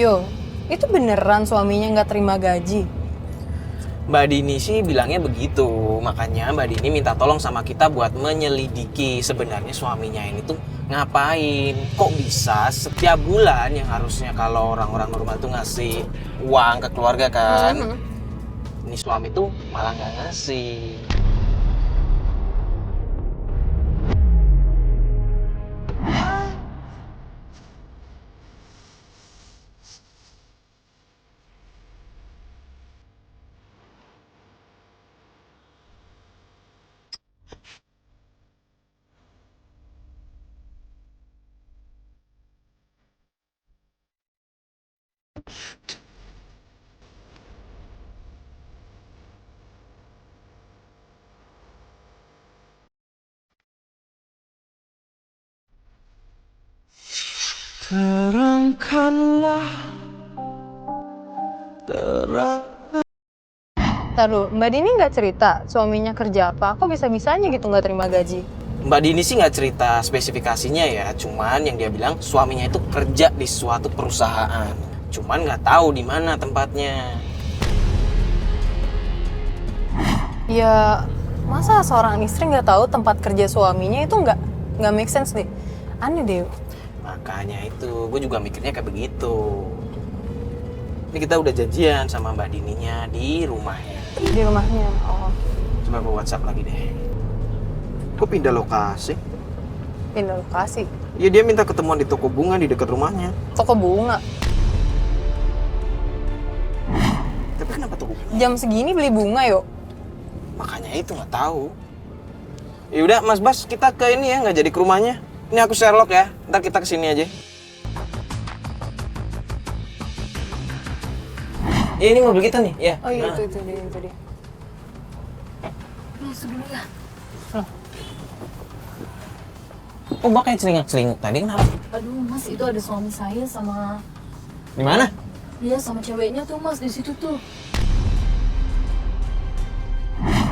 Yo, itu beneran suaminya nggak terima gaji? Mbak Dini sih bilangnya begitu, makanya Mbak Dini minta tolong sama kita buat menyelidiki sebenarnya suaminya ini tuh ngapain. Kok bisa setiap bulan yang harusnya kalau orang-orang normal tuh ngasih uang ke keluarga kan, ini suami tuh malah nggak ngasih. Terangkanlah terang. Taruh, Mbak Dini nggak cerita suaminya kerja apa? Kok bisa-bisanya gitu nggak terima gaji? Mbak Dini sih nggak cerita spesifikasinya ya, cuman yang dia bilang suaminya itu kerja di suatu perusahaan, cuman nggak tahu di mana tempatnya. Ya, masa seorang istri nggak tahu tempat kerja suaminya itu nggak make sense deh. Aneh deh. Makanya itu, gue juga mikirnya kayak begitu. Ini kita udah janjian sama Mbak Dininya di rumahnya. Di rumahnya. Oh, Coba gue WhatsApp lagi deh. Kok pindah lokasi? pindah lokasi. Ya dia minta ketemuan di toko bunga di dekat rumahnya. Toko bunga. Tapi kenapa toko bunga? Jam segini beli bunga yuk. Makanya itu nggak tahu. Ya udah Mas Bas, kita ke ini ya, nggak jadi ke rumahnya. Ini aku Sherlock ya, ntar kita kesini aja. Ya, ini mobil kita nih, ya. Oh iya, Nah. itu dia. Masuk dulu ya. Oh, Mbak kayak celingak-celinguk tadi, kenapa? Aduh mas, itu ada suami saya sama Di mana? dia sama ceweknya tuh mas di situ tuh.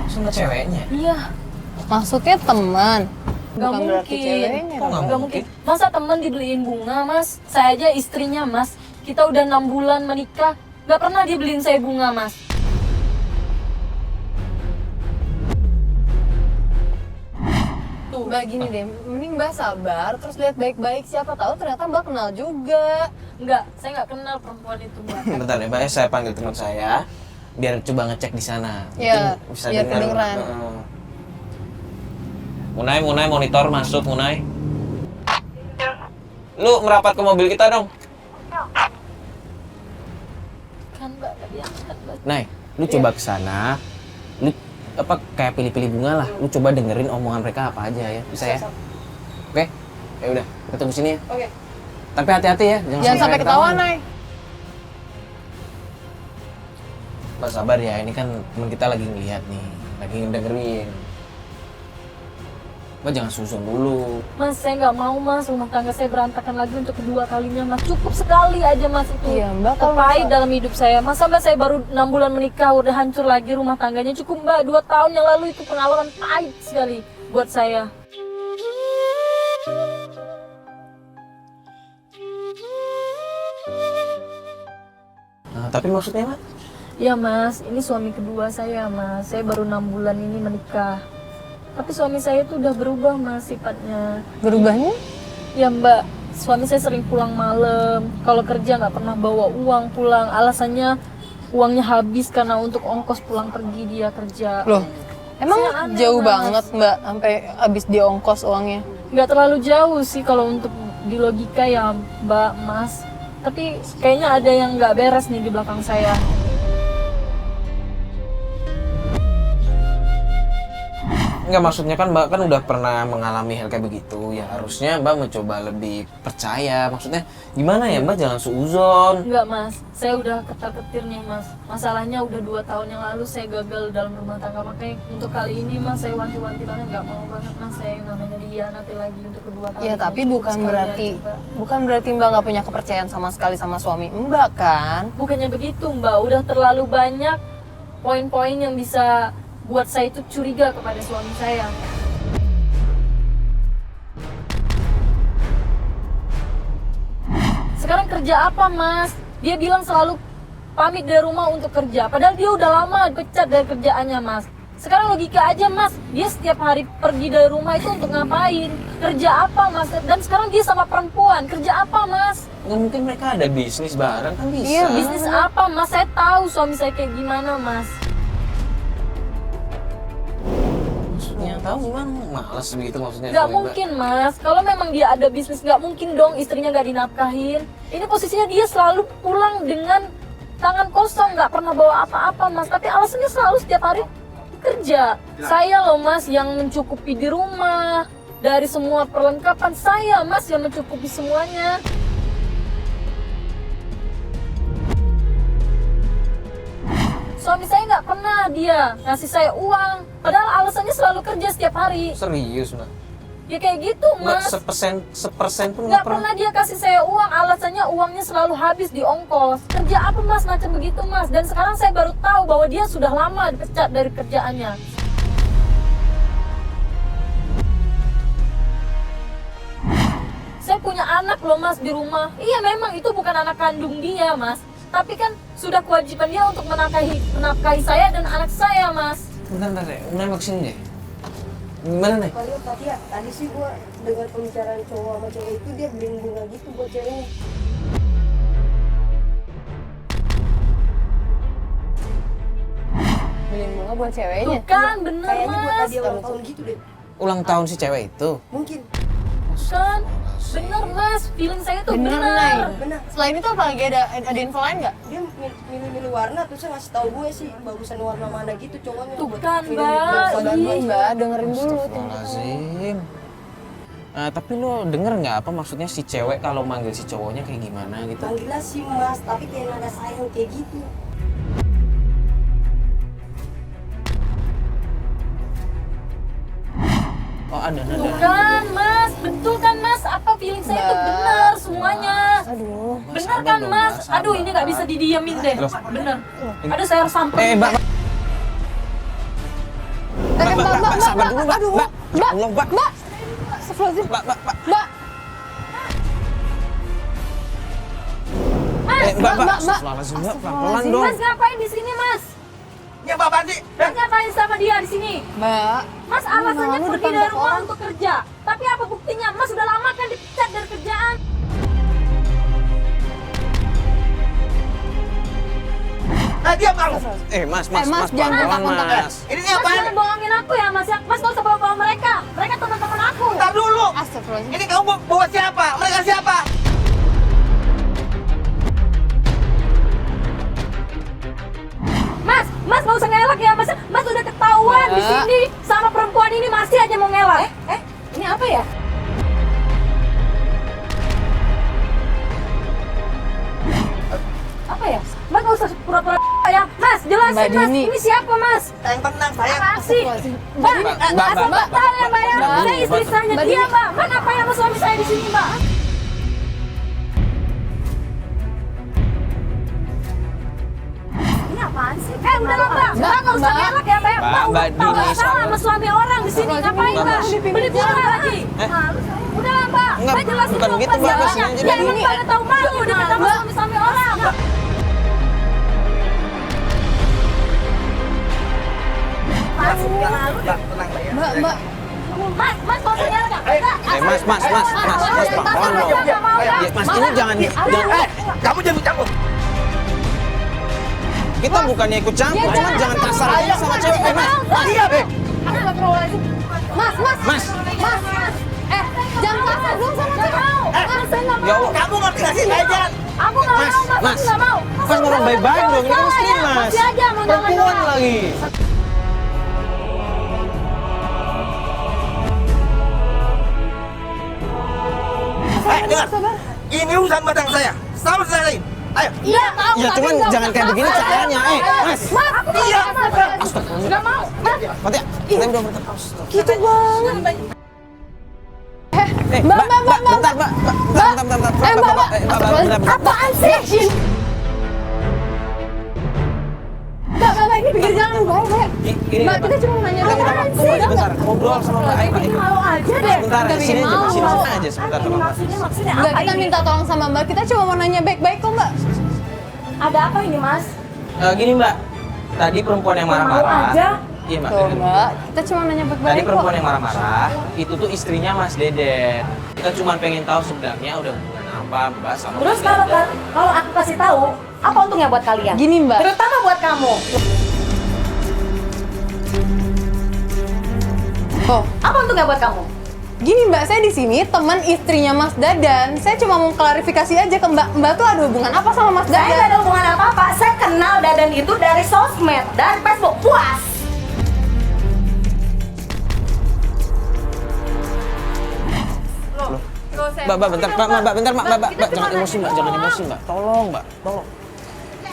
Sama ceweknya. Iya, Maksudnya teman. nggak Bukan berarti mungkin. ceweknya. Kok nggak Nggak mungkin. Masa teman dibeliin bunga mas? Saya aja istrinya mas. Kita udah 6 bulan menikah, nggak pernah dibeliin saya bunga mas. Tuh, Mbak gini deh, mending Mbak sabar, terus lihat baik-baik, siapa tahu ternyata Mbak kenal juga. Nggak, saya nggak kenal perempuan itu mbak. Bentar ya, Mbak, saya panggil teman saya biar coba ngecek di sana. Iya, Mungkin bisa biar dengar. kedengeran. Heeh. Munai, monitor masuk, Munai. Lu merapat ke mobil kita dong. Kan mbak tadi angkat mbak. Nay, lu coba ke sana. Lu apa kayak pilih-pilih bunga lah. Lu coba dengerin omongan mereka apa aja ya. Bisa ya? Oke? Ya udah, kita tunggu sini ya. Oke. Tapi hati-hati ya, Jangan sampai ketahuan, Nay. Mbak sabar ya, ini kan teman kita lagi ngeliat nih, lagi ngedengerin. Mbak jangan susun dulu. Mas, saya nggak mau mas, rumah tangga saya berantakan lagi untuk kedua kalinya mas. Cukup sekali aja mas itu. Iya, Mbak, kalau Terpahit misal- dalam hidup saya. Masa mbak saya baru 6 bulan menikah udah hancur lagi rumah tangganya. Cukup mbak, 2 tahun yang lalu itu pengalaman pahit sekali buat saya. Nah, tapi maksudnya Mbak? Ya mas, ini suami kedua saya mas. Saya baru 6 bulan ini menikah. Tapi suami saya tuh udah berubah mas sifatnya. Berubahnya? Ya mbak, suami saya sering pulang malam. Kalau kerja nggak pernah bawa uang pulang. Alasannya uangnya habis karena untuk ongkos pulang pergi dia kerja. Loh, emang Saya aneh, jauh Mas. banget Mbak sampai habis diongkos uangnya. Nggak terlalu jauh sih kalau untuk di logika ya mbak mas. Tapi kayaknya ada yang nggak beres nih di belakang saya. Enggak, maksudnya kan Mbak kan udah pernah mengalami hal kayak begitu. Ya harusnya Mbak mencoba lebih percaya. Maksudnya gimana ya Mbak, jangan suuzon. Enggak mas, saya udah ketar-ketir nih mas. Masalahnya udah 2 tahun yang lalu saya gagal dalam rumah tangga. Makanya untuk kali ini mas saya wanti-wanti banget, nggak mau banget mas saya yang namanya nanti lagi untuk kedua kali. Ya tapi bukan Sekali berarti aja, Mbak. bukan berarti Mbak nggak punya kepercayaan sama sekali sama suami Mbak kan? Bukannya begitu mbak, udah terlalu banyak poin-poin yang bisa buat saya itu curiga kepada suami saya. Sekarang kerja apa mas? Dia bilang selalu pamit dari rumah untuk kerja, padahal dia udah lama dipecat dari kerjaannya, Mas. Sekarang logika aja, Mas, dia setiap hari pergi dari rumah itu untuk ngapain? Kerja apa, Mas? Dan sekarang dia sama perempuan, kerja apa, Mas? Nggak mungkin mereka ada bisnis bareng kan bisa. Iya, Bisnis apa, Mas? Saya tahu suami saya kayak gimana, Mas. Maksudnya tahu gimana? Males begitu maksudnya. Gak Mbak. mungkin, Mas. Kalau memang dia ada bisnis, gak mungkin dong istrinya gak dinafkahin. Ini posisinya dia selalu pulang dengan tangan kosong, gak pernah bawa apa-apa, Mas. Tapi alasannya selalu setiap hari kerja. Saya loh, Mas, yang mencukupi di rumah. Dari semua perlengkapan saya, Mas, yang mencukupi semuanya. Suami saya nggak pernah dia ngasih saya uang. Padahal alasannya selalu kerja setiap hari. Serius, Mbak? Ya kayak gitu, Mbak, Mas. sepersen pun Nggak pernah dia kasih saya uang, alasannya uangnya selalu habis di ongkos. Kerja apa, Mas, macam begitu, Mas? Dan sekarang saya baru tahu bahwa dia sudah lama dipecat dari kerjaannya. Saya punya anak loh, Mas, di rumah. Iya, memang itu bukan anak kandung dia, Mas. Tapi kan sudah kewajiban dia untuk menafkahi saya dan anak saya, Mas. Bentar deh, nembak sini deh. Gimana nih? Kalau tadi sih gua dengar pembicaraan cowok sama cewek itu, dia beliin bunga gitu buat ceweknya. Beliin bunga buat ceweknya. Tuh kan, bener, Kayaknya buat Mas. tadi ulang tahun gitu deh. Ulang tahun si cewek itu. Mungkin. Kan, bener, Mas. Feeling saya tuh Bener, bener. Nay. Benar. Selain itu apa lagi, ada info lain nggak? Dia milih-milih warna, terus ngasih tahu gue sih bagusan warna mana gitu cowoknya. Tuh buat kan, milih-milih Mbak. buat saudara gue. Iya, Mbak, dengerin dulu. Astagfirullahaladzim. Tapi lo denger nggak apa maksudnya si cewek kalau manggil si cowoknya kayak gimana gitu? Manggilnya sih Mas, tapi kayak nada sayang kayak gitu. Oh ada Tuh nada. kan, Mas. Betul kan, Mas? Apa feeling saya tuh Mbak. bener semuanya. Aduh. Bener sabar kan, dong, Mas? Mbak, sabar. Aduh, ini nggak bisa didiemin deh. Loh. Bener. Aduh, saya harus samperin. Mbak. Mbak, sabar dulu, Mbak. Mbak, ya Allah, Mbak. Mbak. Astagfirullahaladzim. Mbak. Mbak. Mbak. Mbak. Astagfirullahaladzim, Mbak. Pelan-pelan dong. Mas ngapain di sini, Mas? Ya apaan sih? Mas ngapain sama dia di sini? Mbak. Mas alasannya Malu pergi depan dari banyak rumah orang. untuk kerja. Tapi apa buktinya? Mas udah lama kan dipecat dari kerjaan. Dia malu. Mas, Mas, jangan pelan-pelan, kontak-kontak. Mas. Ini Mas apaan? jangan bohongin aku ya, Mas. Mas gak usah bawa-bawa mereka. Mereka teman-teman aku. Bentar dulu. Astagfirullahaladzim. Ini kamu bawa siapa? Mereka siapa? Mas gak usah ngelak ya, Mas. Mas udah ketahuan di sini sama perempuan ini masih aja mau ngelak. Ini apa ya? Apa ya? Mas gak usah pura-pura ya. Mas, jelasin, Mbak Mas. Dini. Ini siapa, Mas? Yang tenang saya. Apa sih? Mbak, Mbak, asal Mbak tahu ya, Mbak ya. Mbak, Saya istri Mbak, sahnya Mbak dia, Dini. Mbak. Mbak ngapain sama suami saya di sini, Mbak? Ini apaan sih? Udah lah, Mbak. Mbak nggak usah Mbak. ngelak ya, Mbak. Mbak Mbak udah tahu Dini, salah sabar. sama suami orang di sini. Ngapain, Mbak? Beli bunga lagi. Udah lah, Mbak. Enggak, Mbak jelasin bukan dulu, gitu, Mbak. Mbak. Siapanya. Kesini aja, Ya, Mbak. emang Mbak nggak tahu malu udah sama suami-suami orang. Mbak, tenang lah ya. Mbak. Mas mau saya nggak? Enggak. Mas, pelan-pelan dong. Ya, Mas, ini jangan. Kamu jangan campur. Kita bukannya ikut campur, cuma jangan kasar aja sama cewek. Mas. Iya, Beb. Astagfirullahaladzim. Mas. Mas. Jangan kasar dong sama cewek. Mas, saya nggak Ya mau. Allah. Kamu ngerti gak sih? Saya jangan. Aku nggak mau, Mas. Mas. Aku nggak mau. Mas ngomong baik-baik dong, ini kan istri, Salah ya, Mas. masih aja mau Perempuan nyalain lagi. Dengar. Ini urusan batang saya. Sama selesai. Ayo. Iya, tahu. Ya tapi cuman nggak jangan usah kayak begini kasar. caranya. Mas. Mas, aku nggak Iya. mau. Nggak mau. Mas, Mati ya? Saya udah bertekan. Gitu banget. Mbak, bentar, Mbak. Bentar. Apaan sih? Mbak, ini pinggir jalan, Mbak. Ini, Mbak, kita cuma nanya doang. Apaan sih? Bentar, ngobrol sama Mbak. Ayo, Mbak. mau aja deh. Bentar, Kita sini bikin aja, malu. sini aja sebentar. Maksudnya Enggak, apa kita ini? minta tolong sama Mbak. Kita cuma mau nanya baik-baik kok, Mbak. Ada apa ini mas? Gini Mbak, tadi perempuan yang Mau marah-marah. aja. Iya Mbak. Tuh dengerin. Mbak, kita cuma nanya Tadi baik-baik kok. perempuan yang marah-marah, itu tuh istrinya Mas Deden. Kita cuma pengen tahu sebenarnya udah hubungan apa Mbak sama Terus Mas Deden. kalau aku kasih tahu, apa untungnya buat kalian? Gini Mbak, Terutama buat kamu. oh Apa untungnya buat kamu? gini Mbak, saya di sini teman istrinya Mas Dadan. Saya cuma mau klarifikasi aja ke Mbak. Mbak tuh ada hubungan apa sama Mas Saya nggak Dadan? ada hubungan apa-apa. Saya kenal Dadan itu dari sosmed, dari Facebook. Puas. Mbak, bentar, Mbak, bentar, Mbak, jangan emosi, Mbak, jangan emosi, Mbak. Tolong, Mbak, tolong.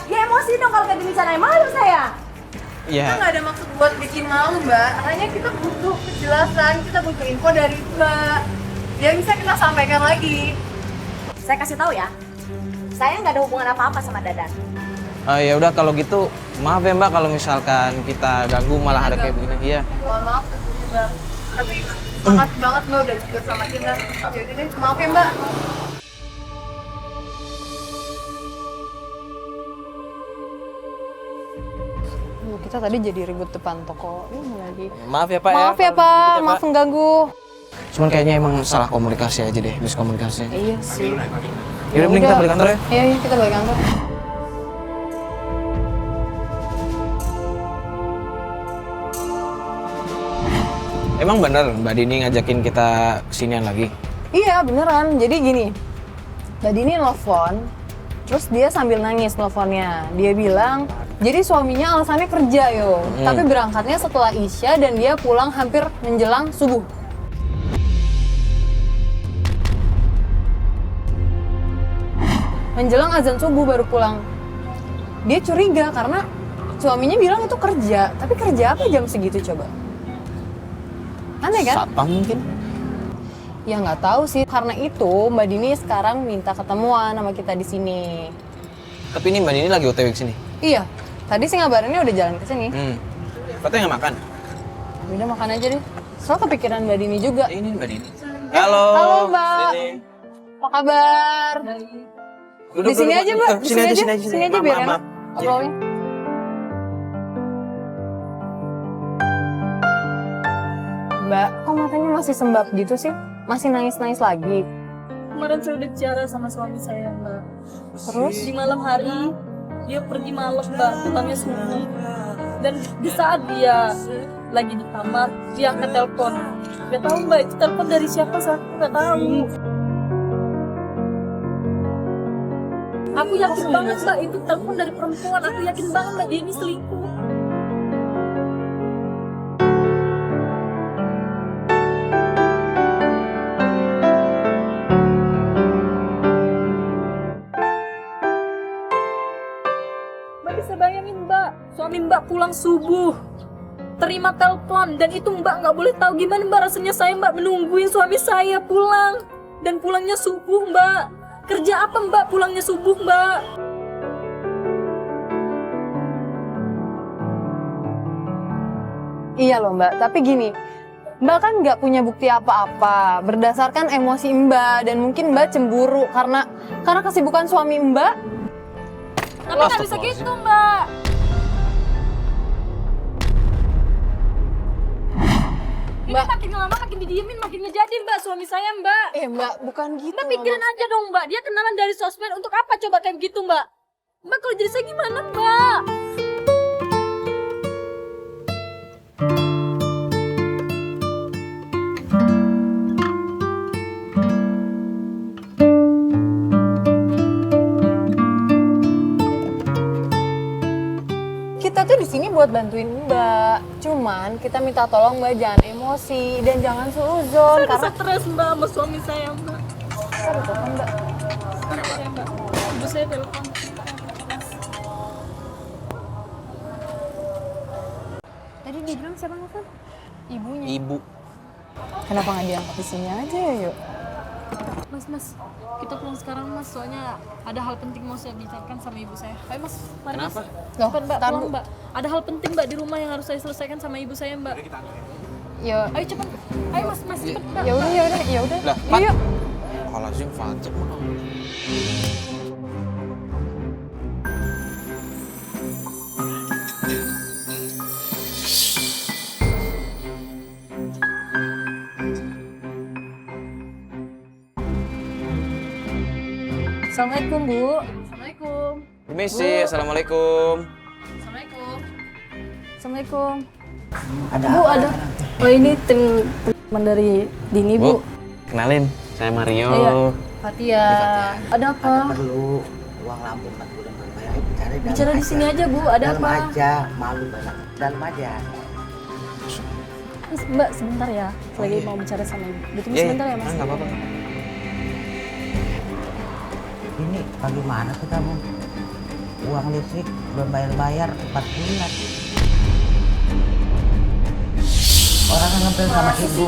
Ya emosi dong kalau kayak gini caranya. Malu saya. Iya. Kita nggak ada maksud buat bikin malu Mbak. Hanya kita butuh kejelasan, kita butuh info dari Mbak. Yang bisa kita sampaikan lagi. Saya kasih tahu ya. Saya nggak ada hubungan apa-apa sama Dadan. Ya udah kalau gitu, maaf ya Mbak kalau misalkan kita ganggu malah ada kayak begini. Iya. Mohon maaf Mbak. Tapi makasih banget Mbak udah juga sama kita. Yaudah deh, maaf ya Mbak. Kita tadi jadi ribut depan toko ini lagi. Maaf ya Pak Maaf ya Pak, maaf mengganggu. Cuman kayaknya emang salah komunikasi aja deh, miskomunikasi. Iya sih. Yaudah, mending kita balik kantor ya. Iya, iya kita balik kantor. Emang bener Mbak Dini ngajakin kita kesinian lagi? Iya beneran, jadi gini. Mbak Dini nelfon, terus dia sambil nangis nelfonnya. Dia bilang, jadi suaminya alasannya kerja yo, tapi berangkatnya setelah Isya dan dia pulang hampir menjelang subuh. Menjelang azan subuh baru pulang. Dia curiga karena suaminya bilang itu kerja, tapi kerja apa jam segitu coba? Aneh kan? Satpam mungkin? Ya nggak tahu sih, karena itu Mbak Dini sekarang minta ketemuan sama kita di sini. Tapi ini Mbak Dini lagi OTW kesini? Iya, tadi sih ngabarinnya udah jalan ke sini. Katanya nggak makan? Udah makan aja deh. Soalnya kepikiran Mbak Dini juga. Ini Mbak Dini. Halo. Halo, Mbak. Dini. Apa kabar? Duduk, Di sini duduk, aja duduk. Mbak, Oh, di sini aja, sini aja Maaf, biar maaf, enak maaf. ngobrolnya. Mbak, kok matanya masih sembab gitu sih? Masih nangis-nangis lagi? Kemarin saya udah bicara sama suami saya mbak. Terus? Di malam hari dia pergi malam mbak, pulangnya subuh. Dan di saat dia lagi di kamar, dia angkat telepon. Gak tahu mbak itu telepon dari siapa, saya nggak tahu. Aku yakin banget mbak itu telepon dari perempuan. Aku yakin banget mbak dia ini selingkuh. Mbak bisa bayangin mbak, suami mbak pulang subuh, terima telepon, dan itu mbak nggak boleh tahu gimana mbak rasanya saya mbak menungguin suami saya pulang, dan pulangnya subuh mbak. Kerja apa mbak pulangnya subuh mbak? Iya loh Mbak, tapi gini, Mbak kan nggak punya bukti apa-apa berdasarkan emosi Mbak dan mungkin Mbak cemburu karena kesibukan suami Mbak. Tapi nggak bisa gitu mbak. Ini Mbak. makin lama makin didiemin, makin ngejadi mbak suami saya mbak. Mbak, bukan gitu. Mbak pikirin aja dong mbak, dia kenalan dari sosmed untuk apa coba kayak gitu mbak? Mbak kalau jadi saya gimana mbak? Kita tuh di sini buat bantuin Mbak. Cuman kita minta tolong Mbak jangan emosi dan jangan suuzon Saya karena udah stres mbak sama suami saya mbak. Aduh, telepon, Mbak. Saya, mbak. Ibu saya telepon. Tadi dia bilang siapa nelfon? Ibunya. Ibu. Kenapa nggak diangkat di sini aja ya, yuk? Mas, kita pulang sekarang mas, soalnya ada hal penting mau saya bicarakan sama ibu saya. Ayo mas, mari Kenapa? mas. Loh, Cepat mbak, tar, pulang Bu. mbak. Ada hal penting mbak di rumah yang harus saya selesaikan sama ibu saya mbak. Ya, Ayo cepat, ayo mas, cepet mbak. ya udah, ya udah, ya udah. Lah, Yuk, Pak. yuk. Alazim Fatim. Assalamualaikum Bu. Assalamualaikum. Permisi, assalamualaikum. Assalamualaikum. Assalamualaikum. Ada Bu apa? ada. Oh ini teman dari Dini Bu. Kenalin, saya Mario. Iya. Fatia. Ada apa? Ada perlu uang lampu 4 bulan berbayar. Bicara di sini aja Bu. Ada dalam apa? aja, malu banget. Dalam aja. Mbak sebentar ya. Lagi mau bicara sama Ibu. Ditunggu Iya, sebentar ya Mas. nggak apa-apa. Ini bagaimana sih kamu? Uang listrik belum bayar-bayar 4 bulan. Orang ngebel sama ibu.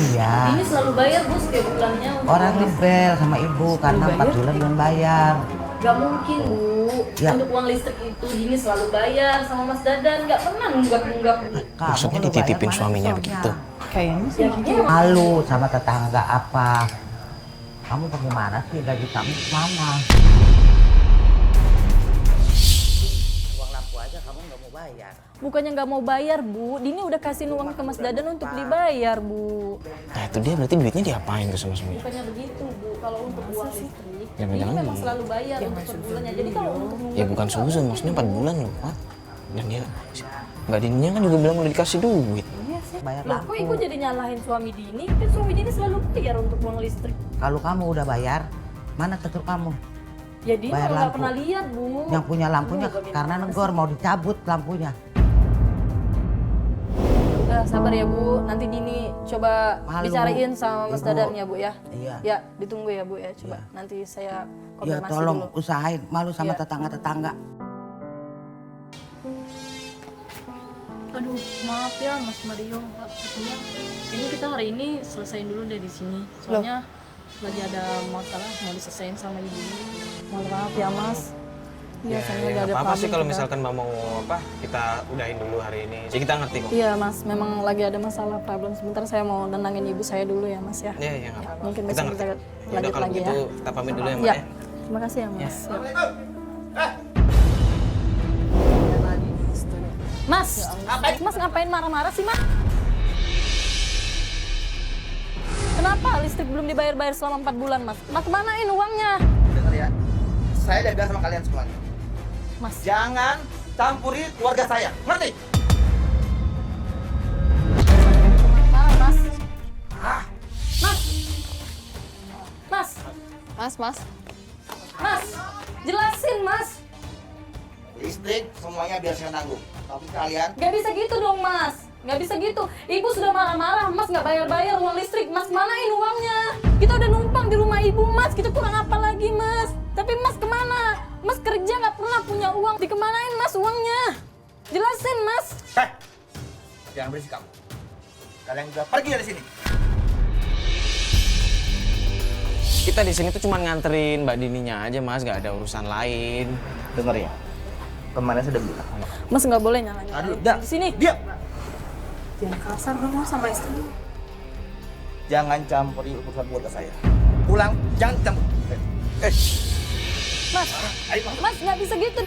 Iya. Ini selalu bayar Bu setiap bulannya. Orang ngebel sama ibu karena 4 bulan belum bayar. Gak mungkin Bu. Ya. Untuk uang listrik itu Dini selalu bayar sama Mas Dadan. Gak pernah nunggak-nunggak. Kamu Maksudnya kalau dititipin bayar, mana suaminya uangnya? begitu? Kayaknya sih. Ya gini Malu sama tetangga apa? Kamu bagaimana sih, gaji kamu mana? Uang lampu aja kamu nggak mau bayar. Bukannya nggak mau bayar Bu, Dini udah kasih uang ke Mas Dadan untuk dibayar Bu. Nah itu dia berarti duitnya diapain tuh sama suaminya? Bukannya begitu Bu, kalau untuk uang listrik, Ya, Dini jangan. memang selalu bayar untuk per bulannya. Jadi kalau untuk nunggak Ya bukan suzon, maksudnya 4 bulan loh Pak. Dan dia, Mbak Dininya kan juga bilang udah dikasih duit. Bayar Loh, kok lampu. Ibu jadi nyalahin suami Dini? Kan suami Dini selalu bayar untuk uang listrik. Kalau kamu udah bayar, mana tegur kamu? Ya Dini Bayar kalau nggak lampu. pernah lihat Bu. Yang punya lampunya Aduh, karena negor mau dicabut lampunya. Udah sabar ya Bu, nanti Dini coba Malu. bicarain sama Mas Ibu. Dadan ya Bu ya. Iya. Ya, ditunggu ya Bu ya, coba. Iya. Nanti saya Ya konfirmasi tolong dulu. usahain, malu sama Iya. tetangga-tetangga. Aduh, maaf ya Mas Mario, Pak Fatia. Ini kita hari ini selesaiin dulu deh di sini. Soalnya lagi ada masalah mau diselesain sama ibu. Mohon maaf ya Mas. Ya, Biasanya ya udah nggak ada apa-apa sih problem kalau kita. misalkan Mbak mau apa, kita udahin dulu hari ini. Jadi kita ngerti kok. Iya Mas, memang lagi ada masalah problem. Sebentar saya mau nenangin ibu saya dulu ya Mas ya. Iya, iya nggak apa-apa. Mungkin Kita besok ngerti. kita Ya udah lanjut kalau lagi gitu ya. kita pamit dulu ya Mbak Ya, ya. terima kasih ya Mas. Ya. Mas, Mas ngapain marah-marah sih Mas? Kenapa listrik belum dibayar-bayar selama 4 bulan Mas? Mas kemanain uangnya? Dengar ya, saya udah bilang sama kalian semuanya. Mas, Jangan campuri keluarga saya, ngerti? marah Mas. Mas, Mas, Mas, Mas. Mas, jelasin Mas. Listrik semuanya biar saya tanggung. Tapi kalian Gak bisa gitu dong Mas. Gak bisa gitu. Ibu sudah marah-marah, Mas gak bayar-bayar uang listrik. Mas manain uangnya? Kita udah numpang di rumah ibu Mas. Kita kurang apa lagi Mas? Tapi Mas kemana? Mas kerja gak pernah punya uang. Dikemanain Mas uangnya? Jelasin Mas. jangan berisik kamu. Kalian juga pergi dari sini. Kita di sini tuh cuma nganterin Mbak Dininya aja Mas, nggak ada urusan lain. Dengar ya, kemarin saya udah bilang. Mas gak boleh nyalain. Aduh, dah. Di sini. Diam. Jangan kasar dong Mas sama istri. Jangan campuri urusan keluarga saya. Pulang, jangan campur. Mas, Ayo, Mas. Mas gak bisa gitu.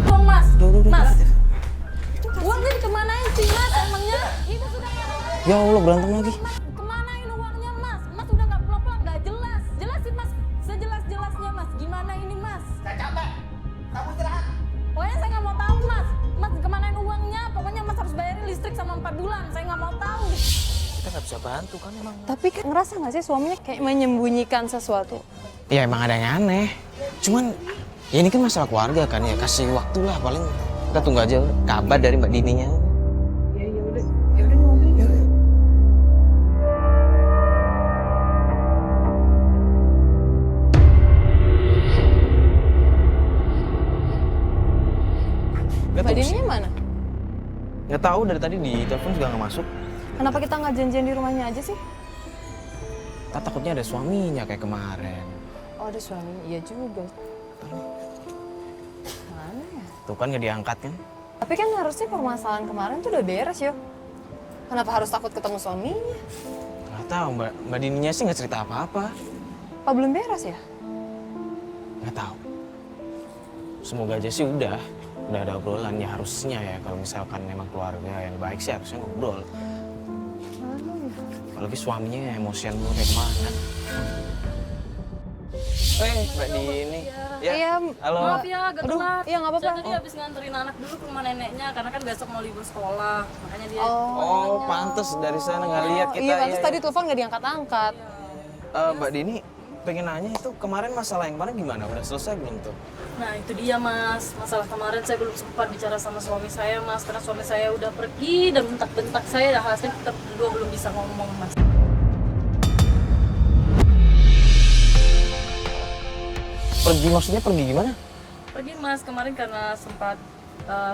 Dong Mas. Duh. Mas. Uangnya dikemanain sih Mas emangnya? Ibu sudah marah-marah. Ya Allah berantem lagi. Mas, kemanain uangnya Mas? Mas udah nggak pulang-pulang, nggak jelas. Jelasin Mas, sejelas-jelasnya Mas. Gimana ini Mas? Saya capek. Kamu istirahat. Pokoknya saya nggak mau tahu Mas. Mas kemanain uangnya? Pokoknya Mas harus bayarin listrik sama 4 bulan. Saya nggak mau tahu. Kita nggak bisa bantu kan emang. Tapi kan ngerasa nggak sih suaminya kayak menyembunyikan sesuatu? Ya emang ada yang aneh. Cuman ya ini kan masalah keluarga kan ya, kasih waktu lah paling kita tunggu aja kabar dari Mbak Dininya. Mbak Dininya mana? Nggak tahu dari tadi di telepon juga nggak masuk. Kenapa kita nggak janjian di rumahnya aja sih? Tak takutnya ada suaminya kayak kemarin. Oh ada suami, iya juga. Mana ya? Tuh kan nggak diangkat kan? Tapi kan harusnya permasalahan kemarin tuh udah beres yo. Kenapa harus takut ketemu suaminya? Nggak tahu Mbak Dininya sih nggak cerita apa-apa. Apa belum beres ya? Nggak tahu. Semoga aja sih udah ada obrolan ya harusnya ya kalau misalkan memang keluarga yang baik sih harusnya ngobrol. Apalagi suaminya emosian mulu kayak kemana. Mbak Dini. Iya, Halo. Maaf ya, agak Aduh, telat. iya, nggak apa-apa. Saya tadi habis nganterin anak dulu ke rumah neneknya karena kan besok mau libur sekolah. Makanya dia Oh, pantes dari sana nggak lihat kita. Iya, pantas tadi telepon nggak diangkat-angkat. Mbak Dini, pengen nanya itu kemarin masalah yang kemarin gimana? Udah selesai belum tuh? Nah itu dia mas, masalah kemarin saya belum sempat bicara sama suami saya mas. Karena suami saya udah pergi dan bentak-bentak saya, dan hasilnya kita berdua belum bisa ngomong mas. Pergi maksudnya pergi gimana? Pergi mas, kemarin karena sempat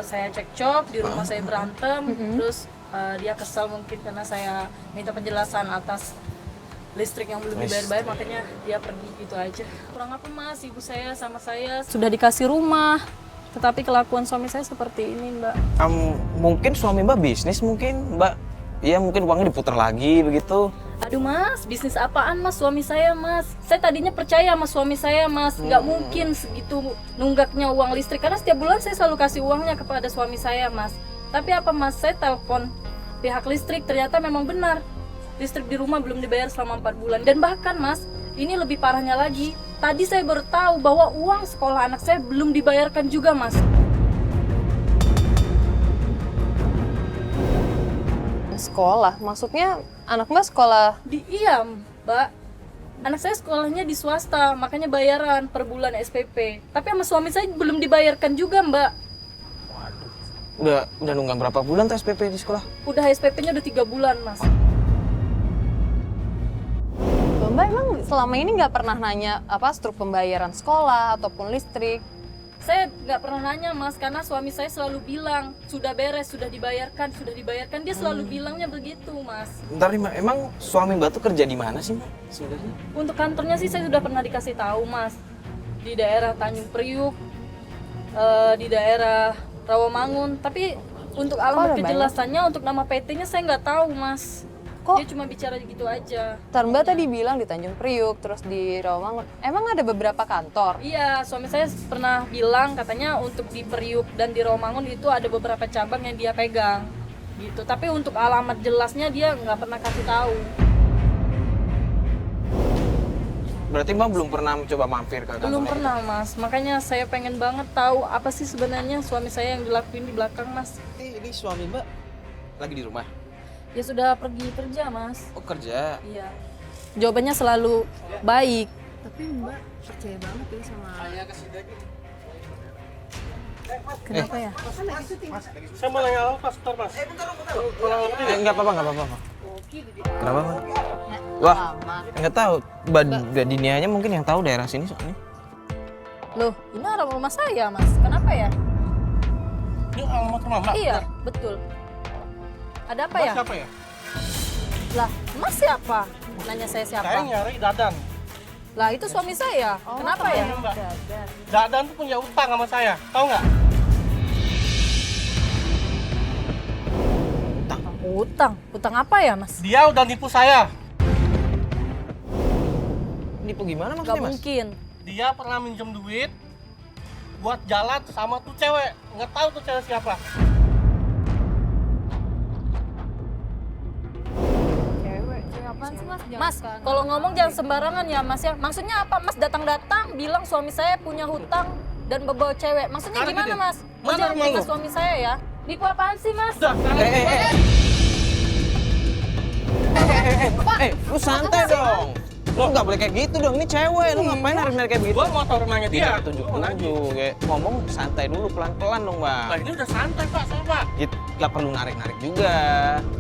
saya cekcok, di rumah saya berantem. Terus dia kesal mungkin karena saya minta penjelasan atas listrik yang belum dibayar-bayar, makanya dia pergi gitu aja. Kurang apa mas, ibu saya sama saya sudah dikasih rumah, tetapi kelakuan suami saya seperti ini mbak. Mungkin suami Mbak bisnis mungkin, Mbak. Iya, mungkin uangnya diputar lagi begitu. Aduh mas, bisnis apaan mas suami saya mas? Saya tadinya percaya sama suami saya mas, nggak mungkin segitu nunggaknya uang listrik, karena setiap bulan saya selalu kasih uangnya kepada suami saya mas. Tapi apa mas, saya telepon pihak listrik, ternyata memang benar listrik di rumah belum dibayar selama 4 bulan. Dan bahkan mas, ini lebih parahnya lagi, tadi saya baru tahu bahwa uang sekolah anak saya belum dibayarkan juga mas. Sekolah? Maksudnya anak Mbak sekolah? Iya mbak, anak saya sekolahnya di swasta, makanya bayaran per bulan SPP. Tapi sama suami saya belum dibayarkan juga mbak. Udah nunggak berapa bulan tuh SPP di sekolah? Udah SPP-nya udah 3 bulan mas. Mbak emang selama ini nggak pernah nanya apa struk pembayaran sekolah ataupun listrik? Saya nggak pernah nanya mas, karena suami saya selalu bilang sudah beres, sudah dibayarkan. Dia selalu bilangnya begitu mas. Bentar nih Mbak, emang suami Mbak tuh kerja di mana sih Mbak sebenarnya? Untuk kantornya sih saya sudah pernah dikasih tahu mas, di daerah Tanjung Priuk, di daerah Rawamangun. Tapi untuk alamat kejelasannya, untuk nama PT-nya saya nggak tahu mas. Kok? Dia cuma bicara gitu aja. Ntar Mbak tadi bilang di Tanjung Priuk, terus di Rawamangun. Emang ada beberapa kantor? Iya, suami saya pernah bilang katanya untuk di Priuk dan di Rawamangun itu ada beberapa cabang yang dia pegang gitu. Tapi untuk alamat jelasnya dia nggak pernah kasih tahu. Berarti Mbak belum pernah mencoba mampir ke kantor? Belum pernah mas, makanya saya pengen banget tahu apa sih sebenarnya suami saya yang dilakuin di belakang mas. Ini suami Mbak lagi di rumah? Dia sudah pergi kerja mas. Oh kerja? Iya. Jawabannya selalu baik. Tapi Mbak percaya banget ya sama... Kenapa ya? Saya mau nanya apa, Pak, Mas? Nggak apa-apa. Kenapa Mbak? Wah, nggak tahu. Mbak Dinianya mungkin yang tahu daerah sini soalnya. Loh, ini rumah saya mas. Kenapa ya? Ini alamat rumah Mbak? Iya, betul. Ada apa Mbak ya? siapa ya? Lah, mas siapa? Nanya saya siapa? Saya nyari Dadan. Lah, itu suami saya. Kenapa ya? Mbak. Dadan tuh punya utang sama saya, tahu nggak? Utang? Utang apa ya mas? Dia udah nipu saya. Nipu gimana Gak maksudnya Mas? mungkin. Dia pernah minjem duit buat jalan sama tuh cewek. Nggak tahu tuh cewek siapa. Cewek apaan sih Mas? Mas, kalau ngomong jangan sembarangan ya mas ya. Maksudnya apa? Mas datang-datang bilang suami saya punya hutang dan bawa cewek. Maksudnya Sekarang gimana gitu. mas? Mas Mana jangan rumah fitnah lu? suami saya ya. Nipu apaan sih mas? Udah, Lu santai dong. Lu nggak boleh kayak gitu dong. Ini cewek. Lu ngapain narik-narik kayak begitu? gua mau tahu rumahnya dia. Tunjuk-tunjuk. Kayak ngomong santai dulu, pelan-pelan dong Nah, Bang. ini udah santai Pak, sama Pak. Nggak perlu narik-narik juga.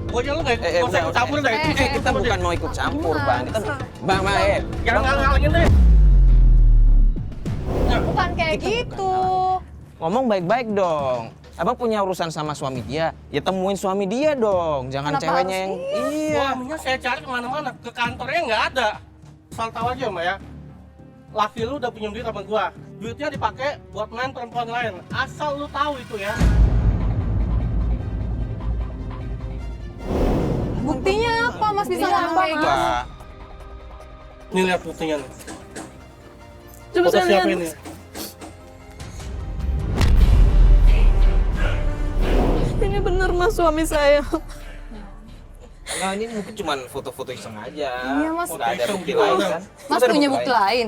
Gua aja lu nggak ikut ikut campur deh. Kita bukan mau ikut campur Bang. Kita Bang, Jangan ngalang-ngalangin deh. Bukan kayak gitu. ngomong baik-baik dong. Abang punya urusan sama suami dia, ya temuin suami dia dong. Jangan Kenapa ceweknya harus yang Iya. Suaminya saya cari kemana-mana, ke kantornya nggak ada. Asal tahu aja Mbak ya, laki lu udah pinjam duit sama gua. Duitnya dipakai buat main perempuan lain. Asal lu tahu itu ya. Buktinya apa Mas bisa ngomong kayak gitu? Pak. Nih lihat buktinya nih. Coba Foto saya siapa lihat. ini? Ini bener mas suami saya. Nah, ini mungkin cuma foto-foto iseng aja. Iya, Mas. Nggak ada bukti Foto lain iseng. kan? Mas Nggak ada punya bukti lain?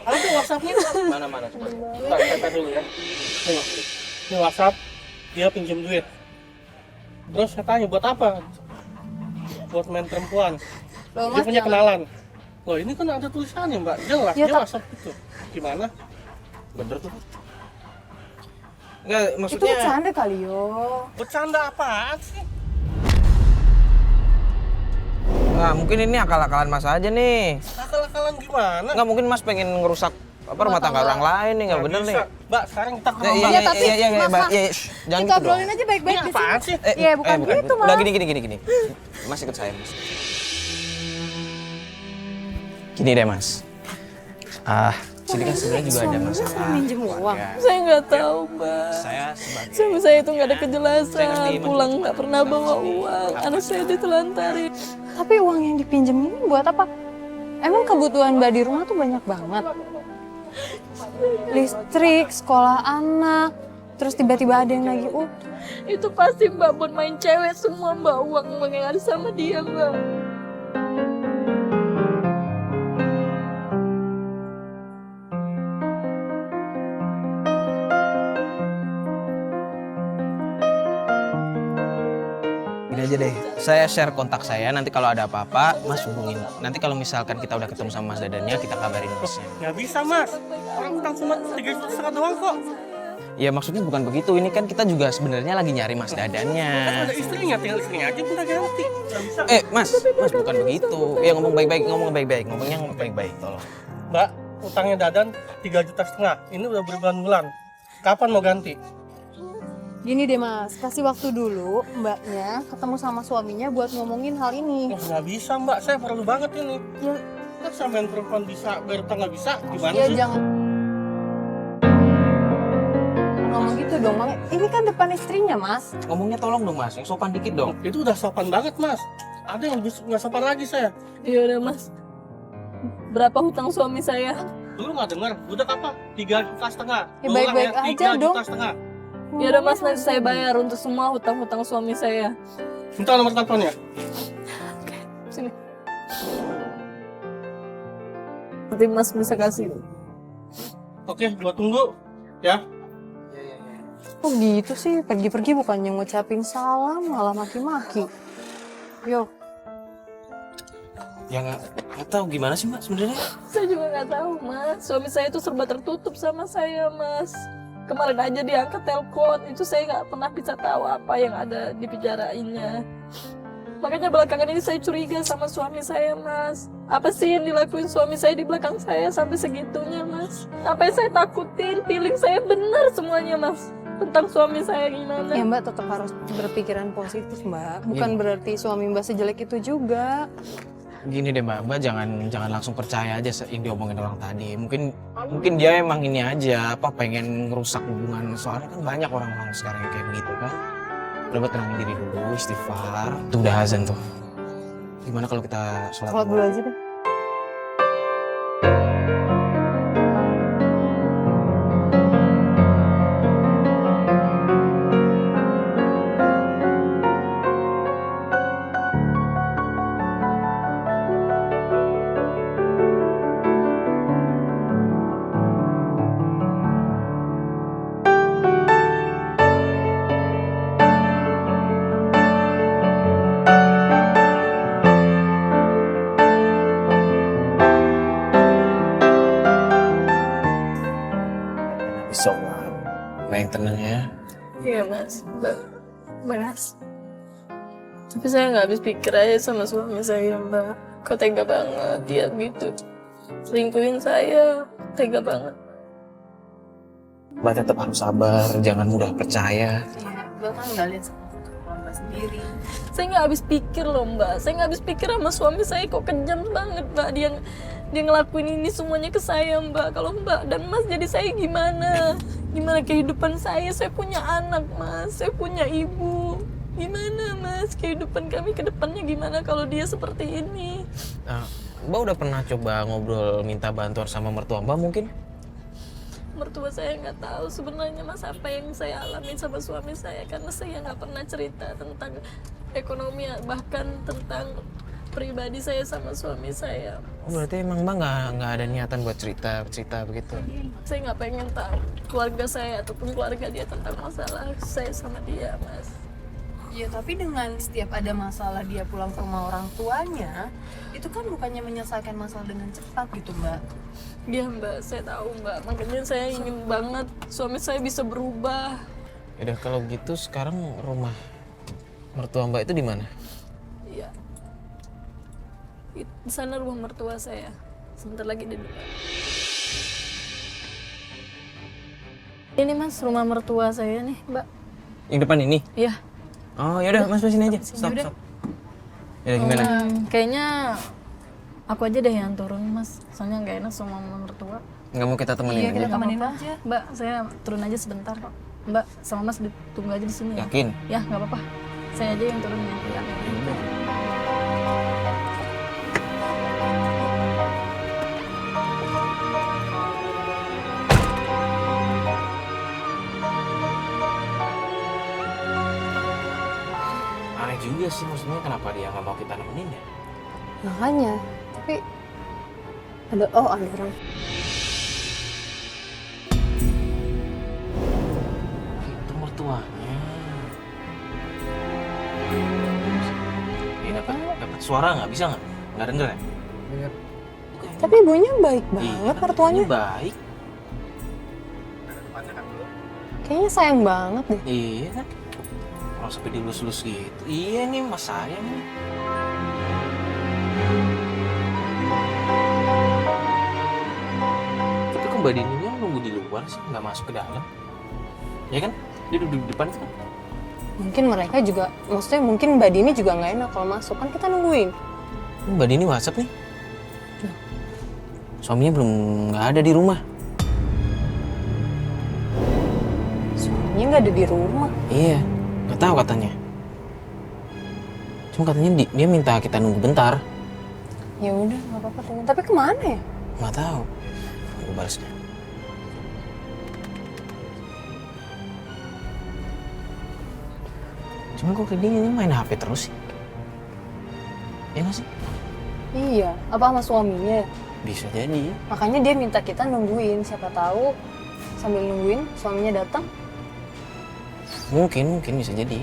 Ada WhatsApp-nya. Mana? Kita dulu ya. Ini WhatsApp, dia pinjam duit. Terus saya tanya, buat apa? Buat main perempuan. Loh, Dia Mas, punya jangan. kenalan. Loh, ini kan ada tulisannya, Mbak. Jelas, Ya, dia tak- WhatsApp itu. Gimana? Bener tuh. Enggak, Itu maksudnya bercanda kali yo. Bercanda apaan sih? Nah, mungkin ini akal-akalan Mas aja nih. Akal-akalan gimana? Nggak mungkin Mas pengen ngerusak rumah tangga orang lain nih, nggak bener nih. bisa. Mbak, sekarang kita ke Ya, rumah. Iya, tapi iya, Mas, Mbak. Mas, Iya, shh, jangan Kita gitu dong. obrolin aja Ini baik-baik di apaan sini. sih? Iya, bukan gitu, Udah Mas. gini. Mas ikut saya, Mas. Gini deh, Mas. Sini kan sebenarnya juga ada masalah. minjem uang. keluarga. Saya nggak tahu, Mbak. Saya sebagai Suami saya itu nggak ada Saya kejelasan, ngerti, pulang nggak pernah bawa uang, anak saya ditelantarin. Tapi uang yang dipinjem ini buat apa? Emang kebutuhan Mbak di rumah tuh banyak banget. Listrik, sekolah anak, terus tiba-tiba ada yang lagi Itu pasti Mbak buat main cewek semua, Mbak, uang yang ada sama dia, Mbak. Gini aja deh, saya share kontak saya, nanti kalau ada apa-apa, Mas hubungin. Nanti kalau misalkan kita udah ketemu sama Mas Dadannya, kita kabarin Masnya. Nggak bisa, Mas. Orang utang cuma 3,5 juta doang kok. Ya maksudnya bukan begitu, ini kan kita juga sebenarnya lagi nyari Mas Dadannya. Kan ada istrinya, tinggal istrinya aja minta ganti. Nggak bisa. Mas bukan begitu. Ya ngomong baik-baik, ngomongnya baik-baik, tolong. Mbak, utangnya Dadan 3,5 juta. Ini udah berbulan-bulan. Kapan mau ganti? Gini deh Mas, kasih waktu dulu Mbaknya ketemu sama suaminya buat ngomongin hal ini. Oh, nggak bisa, Mbak. Saya perlu banget ini. Ya, Kan sampean perempuan bisa, bayar utang nggak bisa. Gimana ya sih? jangan ngomong gitu dong, Bang. Ini kan depan istrinya, Mas. Ngomongnya tolong dong Mas, yang sopan dikit dong. Itu udah sopan banget, Mas. Ada yang lebih nggak sopan lagi saya. Iya udah, Mas. Berapa hutang suami saya? Lu nggak dengar? Udah apa? 3,5 juta. Ya, baik-baik aja dong. 3,5 juta. Ya udah, Mas, nanti saya bayar untuk semua hutang-hutang suami saya. Minta nomor teleponnya. Sini. Nanti Mas bisa kasih. Oke, gua tunggu. Ya. Kok gitu sih? Pergi-pergi bukannya ngucapin salam, malah maki-maki. Yo, Ya nggak tahu gimana sih Mbak sebenarnya. Saya juga nggak tahu, Mas. Suami saya itu serba tertutup sama saya, Mas. Kemarin aja dia angkat telepon, itu saya nggak pernah bisa tahu apa yang ada dibicarainnya. Makanya belakangan ini saya curiga sama suami saya, Mas. Apa sih yang dilakuin suami saya di belakang saya sampai segitunya, Mas? Apa yang saya takutin? Feeling saya benar semuanya, Mas. Tentang suami saya gimana? ya Mbak tetap harus berpikiran positif, Mbak. Bukan berarti suami Mbak sejelek itu juga. Gini deh Mbak jangan langsung percaya aja yang diomongin orang tadi. Mungkin dia emang ini aja, pengen ngerusak hubungan. Soalnya kan banyak orang-orang sekarang yang kayak begitu kan. Udah Mbak tenangin diri dulu, istighfar. Tuh udah azan tuh. Gimana kalau kita sholat Sholat dulu aja deh. besok Mbak yang tenang ya. Iya, Mas. Mas. Tapi saya nggak habis pikir aja sama suami saya, Mbak. Kok tega banget dia gitu. Selingkuhin saya, tega banget. Mbak tetap harus sabar, jangan mudah percaya. Iya, Mbak kan nggak lihat sama Mbak sendiri. Saya nggak habis pikir loh, Mbak. Saya nggak habis pikir sama suami saya kok kejam banget, Mbak. Dia ngelakuin ini semuanya ke saya, Mbak. Kalau Mbak dan Mas jadi saya gimana? Gimana kehidupan saya? Saya punya anak, Mas. Saya punya ibu. Gimana, Mas? Kehidupan kami ke depannya gimana kalau dia seperti ini? Mbak udah pernah coba ngobrol minta bantuan sama mertua Mbak mungkin? Mertua saya nggak tahu sebenarnya, Mas, apa yang saya alami sama suami saya, karena saya nggak pernah cerita tentang ekonomi, bahkan tentang pribadi saya sama suami saya. Oh, berarti emang Mbak nggak ada niatan buat cerita begitu? Saya nggak pengen tahu keluarga saya ataupun keluarga dia tentang masalah saya sama dia, Mas. Ya tapi dengan setiap ada masalah dia pulang ke rumah orang tuanya, itu kan bukannya menyelesaikan masalah dengan cepat gitu Mbak. Iya Mbak, saya tahu Mbak. Makanya saya ingin banget suami saya bisa berubah. Yaudah kalau gitu sekarang rumah mertua Mbak itu di mana? Iya. Di sana rumah mertua saya. Sebentar lagi di depan. Ini Mas, rumah mertua saya nih, Mbak. Yang depan ini? Iya. Oh yaudah Mas sini aja. Stop. Yaudah gimana? Kayaknya aku aja deh yang turun Mas. Soalnya nggak enak sama mama mertua. Nggak mau kita temenin Iya, kita aja? temenin apa-apa. aja. Mbak, saya turun aja sebentar kok. Mbak, sama Mas ditunggu aja di sini ya. Yakin? Ya, nggak apa-apa. Saya aja yang turun ya. Aneh juga sih, maksudnya kenapa dia nggak mau kita nemenin ya? Makanya, tapi ada orang. Itu mertuanya. Ini dapat suara nggak? Bisa nggak? Nggak denger ya? Tapi ibunya baik banget mertuanya. Baik. Kayaknya sayang banget deh. Iya kan? Orang sampai dilus-lus gitu. Iya nih mas sayang nih. Tapi kok Mbak Dininya nunggu di luar sih, nggak masuk ke dalam? Ya kan? Dia duduk di depan kan? Mungkin mereka juga, maksudnya mungkin Mbak Dini juga nggak enak kalau masuk, kan kita nungguin. Mbak Dini WhatsApp nih. Suaminya belum nggak ada di rumah. Suaminya nggak ada di rumah. Iya, nggak tahu katanya. Cuma katanya dia minta kita nunggu bentar. Ya udah, nggak apa-apa. Tapi kemana ya? Nggak tahu. Aku balasnya. Cuma kok kayak dia main HP terus sih? Ya nggak sih? Iya, apa sama suaminya? Bisa jadi. Makanya dia minta kita nungguin, siapa tahu sambil nungguin suaminya datang. Mungkin bisa jadi.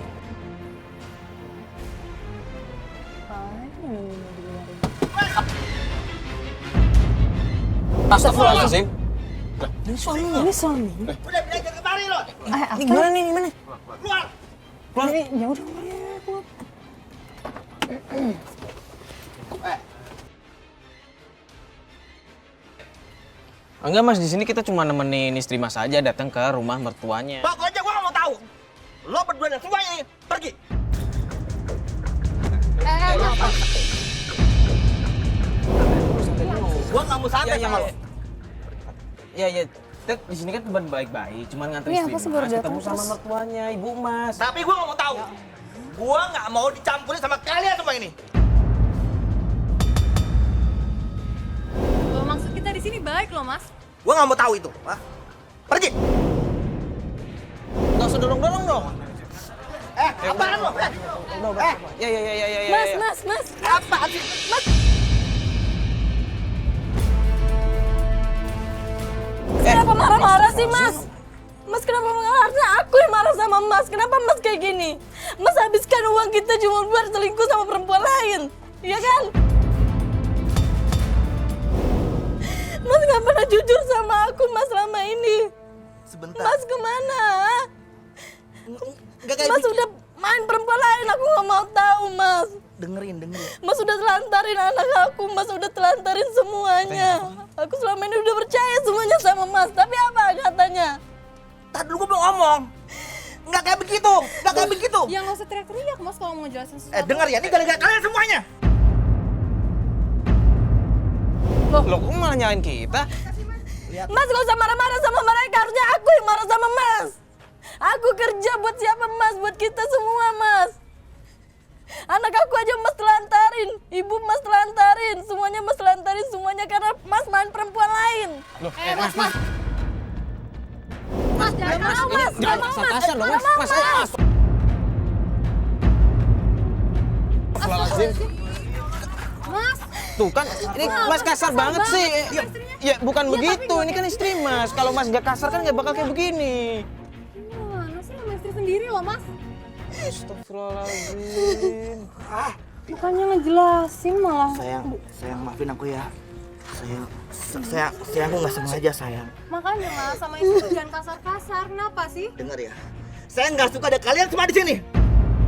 Astagfirullahaladzim. Ini suaminya. Ini suaminya. Udah bilang jangan kemari lo. Ini gimana nih? Gimana? Keluar. Ya udah. Enggak mas, di sini kita cuma nemenin istri mas aja datang ke rumah mertuanya. Pokoknya gua nggak mau tahu. Lo berdua dan semuanya ini pergi. Gua nggak mau santai sama lo. Ya, Tet, di sini kan teman baik-baik, cuman ngantri Iya, istri aku sih baru mas, datang ketemu sama terus. mertuanya, ibu mas. Tapi gua nggak mau tahu. Gua nggak mau dicampurin sama kalian semua ini. Loh, maksud kita di sini baik loh, Mas. Gua nggak mau tahu itu. Hah? Pergi. Nggak usah dorong-dorong dong. Apaan lo? Ya. Mas. Apa sih? Kenapa marah-marah sih, Mas? Mas kenapa marah? Harusnya aku yang marah sama Mas. Kenapa Mas kayak gini? Mas habiskan uang kita cuma buat selingkuh sama perempuan lain. Iya kan? Mas nggak pernah jujur sama aku, Mas, selama ini. Sebentar. Mas kemana? Nggak kayak Mas bikin. udah main perempuan lain, aku nggak mau tahu, Mas. Dengerin. Mas udah telantarin anak aku, Mas udah telantarin semuanya. Aku selama ini udah percaya semuanya sama Mas, tapi apa katanya? Tadi dulu gua belum ngomong. Nggak kayak begitu. Ya nggak usah teriak-teriak, Mas, kalau mau jelasin sesuatu. Dengar ya, ini gara-gara kalian semuanya. Loh, kok malah nyalain kita? Mas gak usah marah-marah sama mereka, harusnya aku yang marah sama Mas. Aku kerja buat siapa, Mas? Buat kita semua, Mas. Anak aku aja Mas telantarin, ibu Mas telantarin, semuanya Mas telantarin, semuanya karena Mas main perempuan lain. Loh, Mas. Mas, jangan mau, Mas. Jangan mau, Mas. Kasar dong, Mas. Mas. Tuh kan, ini Mas kasar banget sih. Ya bukan begitu, ini kan istri Mas. Kalau Mas gak kasar kan gak bakal kayak begini. Mana sih sama istri sendiri loh, Mas? Astagfirullahaladzim. Bukannya ngejelasin malah. Sayang maafin aku ya. Saya aku nggak sengaja sayang. Makanya Mas, sama istri jangan kasar-kasar. Kenapa sih? Dengar ya. Saya nggak suka ada kalian semua di sini.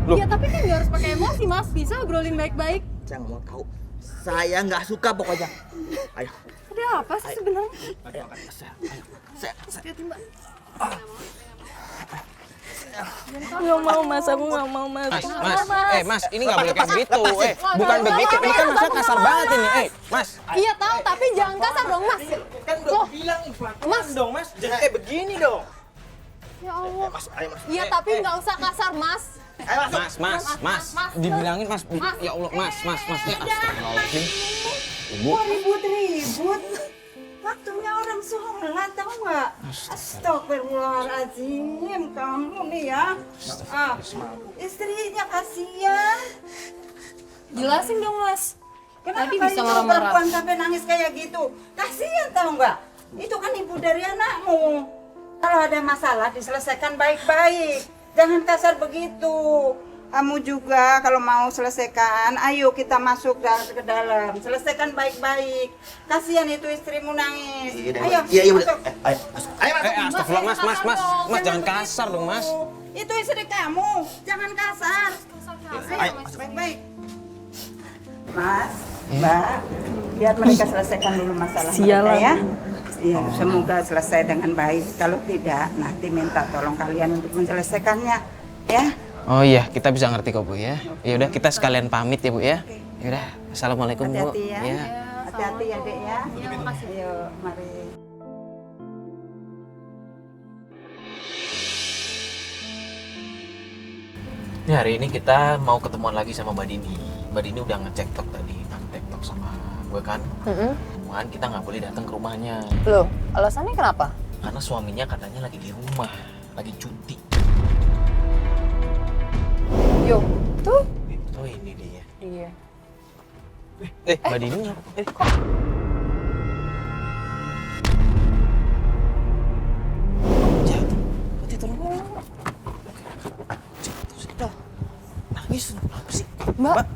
Loh. Ya tapi kan nggak harus pakai emosi, Mas. Bisa obrolin baik-baik. Saya nggak mau tahu. Saya nggak suka pokoknya. Ayo. Ada apa sih sebenarnya? Ayo. Saya. Hati-hati, Mbak. Nggak mau mas, aku nggak mau mas. Mas, ini nggak boleh kayak begitu. Bukan begitu. Ini kan Masnya kasar banget ini. Mas. Iya tahu, tapi jangan kasar dong, Mas. Kan udah bilang Mas dong, Mas. Jangan kayak begini dong. Ya Allah. Ayo mas. Iya, tapi nggak usah kasar, Mas. Ayo masuk. Mas. Dibilangin Mas. Ya Allah, Mas. Ya astagfirullahaladzim. Ibu. Ribut-ribut. Waktunya orang sholat, tahu nggak? Astagfirullahaladzim, kamu nih ya. Istrinya kasihan. Jelasin dong, Mas. Kenapa Tadi bisa itu marah-marah. perempuan sampai nangis kayak gitu? Kasihan tahu nggak? Itu kan ibu dari anakmu. Kalau ada masalah diselesaikan baik-baik. Jangan kasar begitu. Kamu juga kalau mau selesaikan, ayo kita masuk ke dalam. Selesaikan baik-baik. Kasihan itu istrimu nangis. Ayo, Iya, masuk. Ayo masuk. Ayo masuk. Astagfirullah, Mas, jangan kasar dong, Mas. Itu istri kamu, jangan kasar. Ayo, baik-baik. Mas, Mbak, biar mereka selesaikan dulu masalah mereka ya. Iya, semoga selesai dengan baik. Kalau tidak, nanti minta tolong kalian untuk menyelesaikannya, ya. Oh iya, kita bisa ngerti kok Bu ya. Ya udah kita sekalian pamit ya Bu ya. Ya udah, assalamualaikum Bu. Hati-hati ya. Ya. Hati-hati ya, Dek ya. Iya, makasih. Ayo, mari. Ini hari ini kita mau ketemuan lagi sama Mbak Dini. Mbak Dini udah ngecek tok tadi, ngecek tok sama gue kan. Kemudian kita nggak boleh datang ke rumahnya. Loh, alasannya kenapa? Karena suaminya katanya lagi di rumah, lagi cuti. Yo, tuh. Oh ini dia. Iya. Mbak Dini. Jatuh. Kok tidur? Jatuh sih. Nangis. Apa sih? Mbak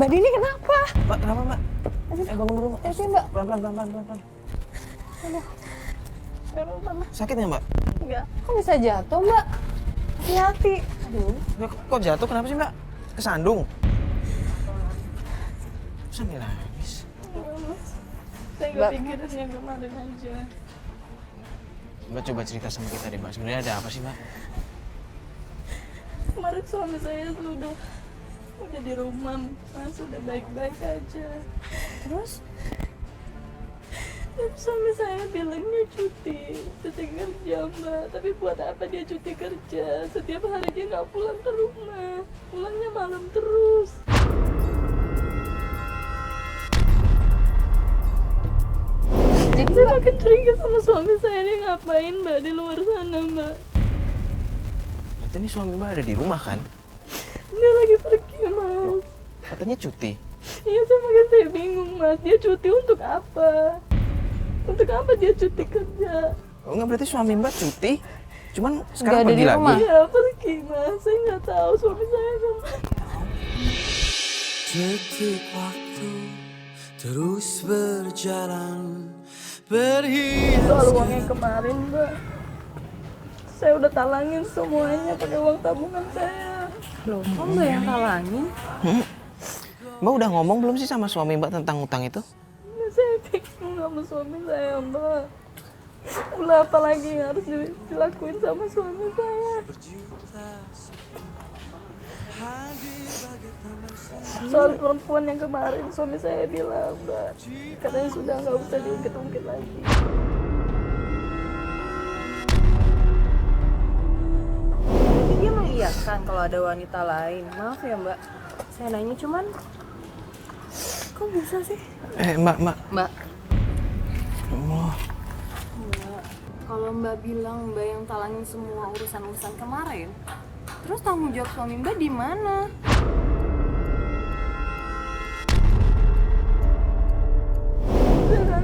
Dini kenapa? Mbak, kenapa Mbak? Bangun dulu Mbak. Mbak. Pelan. Sakit nggak Mbak? Enggak. Kok bisa jatuh, Mbak? Hati-hati. Aduh. Kok jatuh? Kenapa sih Mbak? Kesandung? Sambil nangis. Saya nggak pikirin yang kemarin aja. Mbak coba cerita sama kita deh Mbak. Sebenarnya ada apa sih Mbak? Kemarin suami saya sudah di rumah, mas sudah baik-baik aja. Terus? Dan suami saya bilangnya cuti kerja mbak. Tapi buat apa dia cuti kerja? Setiap hari dia nggak pulang ke rumah, pulangnya malam terus. Jadi Saya makin curiga sama suami saya, dia ngapain mbak di luar sana mbak? Berarti ini suami Mbak ada di rumah kan? Dia lagi pergi mas. Katanya cuti. Iya saya bingung mas, dia cuti untuk apa? Untuk apa dia cuti kerja? Oh enggak, berarti suami Mbak cuti, cuman Nggak sekarang ada pergi di lagi. rumah. Iya pergi mas, saya nggak tahu suami saya kemana. Detik waktu terus berjalan Soal uang yang kemarin mbak, saya udah talangin semuanya pakai uang tabungan saya. Loh, kok Mbak yang talangin? Mbak udah ngomong belum sih sama suami Mbak tentang utang itu? Nah, saya bingung sama suami saya mbak. Ulah apa lagi yang harus dilakuin sama suami saya? Soal perempuan yang kemarin suami saya bilang mbak, katanya sudah nggak usah diungkit-ungkit lagi. Jadi dia mengiyakan kalau ada wanita lain. Maaf ya Mbak, saya nanya cuman kok bisa sih? Mbak. Mbak, Allah. kalau Mbak bilang Mbak yang talangin semua urusan-urusan kemarin, terus tanggung jawab suami Mbak di mana?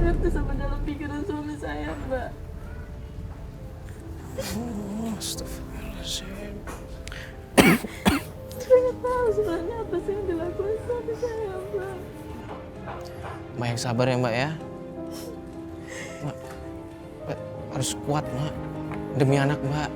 ngerti sama dalam pikiran suami saya, Mbak. Astagfirullahaladzim. Saya nggak tahu sebenarnya apa sih yang dilakukan suami saya, Mbak. Mbak yang sabar ya Mbak ya. Mbak, Mbak harus kuat Mbak. Demi anak Mbak.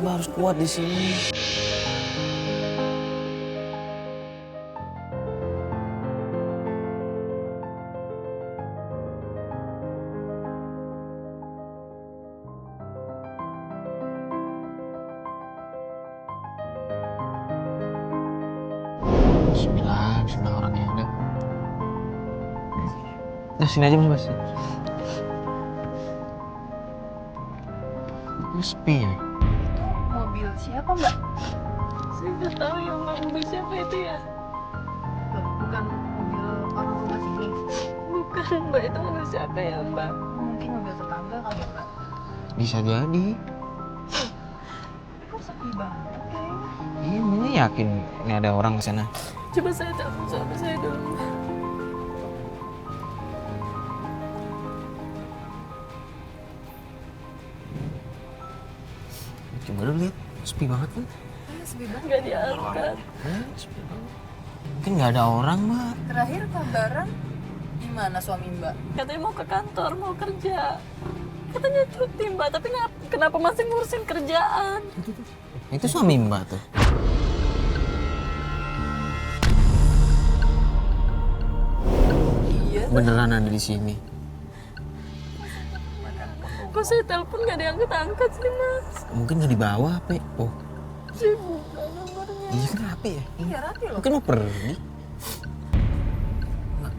Mbak harus kuat di sini. Bismillah orangnya ada. Nah sini aja Mas. Ini sepi ya? Mobil siapa, Mbak? Saya nggak tahu ya, Mbak, mobil siapa itu ya? Bukan mobil orang rumah sini. Bukan, Mbak, itu mobil siapa ya, Mbak? Mungkin mobil tetangga kali ya, Mbak. Bisa jadi. Kok sepi banget kayaknya? Iya, Mama yakin ini ada orang ke sana. Coba saya telepon suami saya dulu. Coba lu lihat, sepi banget kan? Iya, sepi banget. Nggak diangkat. Sepi banget. Mungkin nggak ada orang, Mbak. Terakhir kabaran gimana suami Mbak? Katanya mau ke kantor, mau kerja. Katanya cuti, Mbak, tapi kenapa masih ngurusin kerjaan? Itu suami Mbak tuh. Iya. Beneran ada di sini. Kok saya telepon nggak diangkat-angkat sih, Mas? Mungkin nggak dibawa HP. Oh, Sibuk kan nomornya. iya kan HP ya? Iya, rapi loh. Mungkin mau pergi.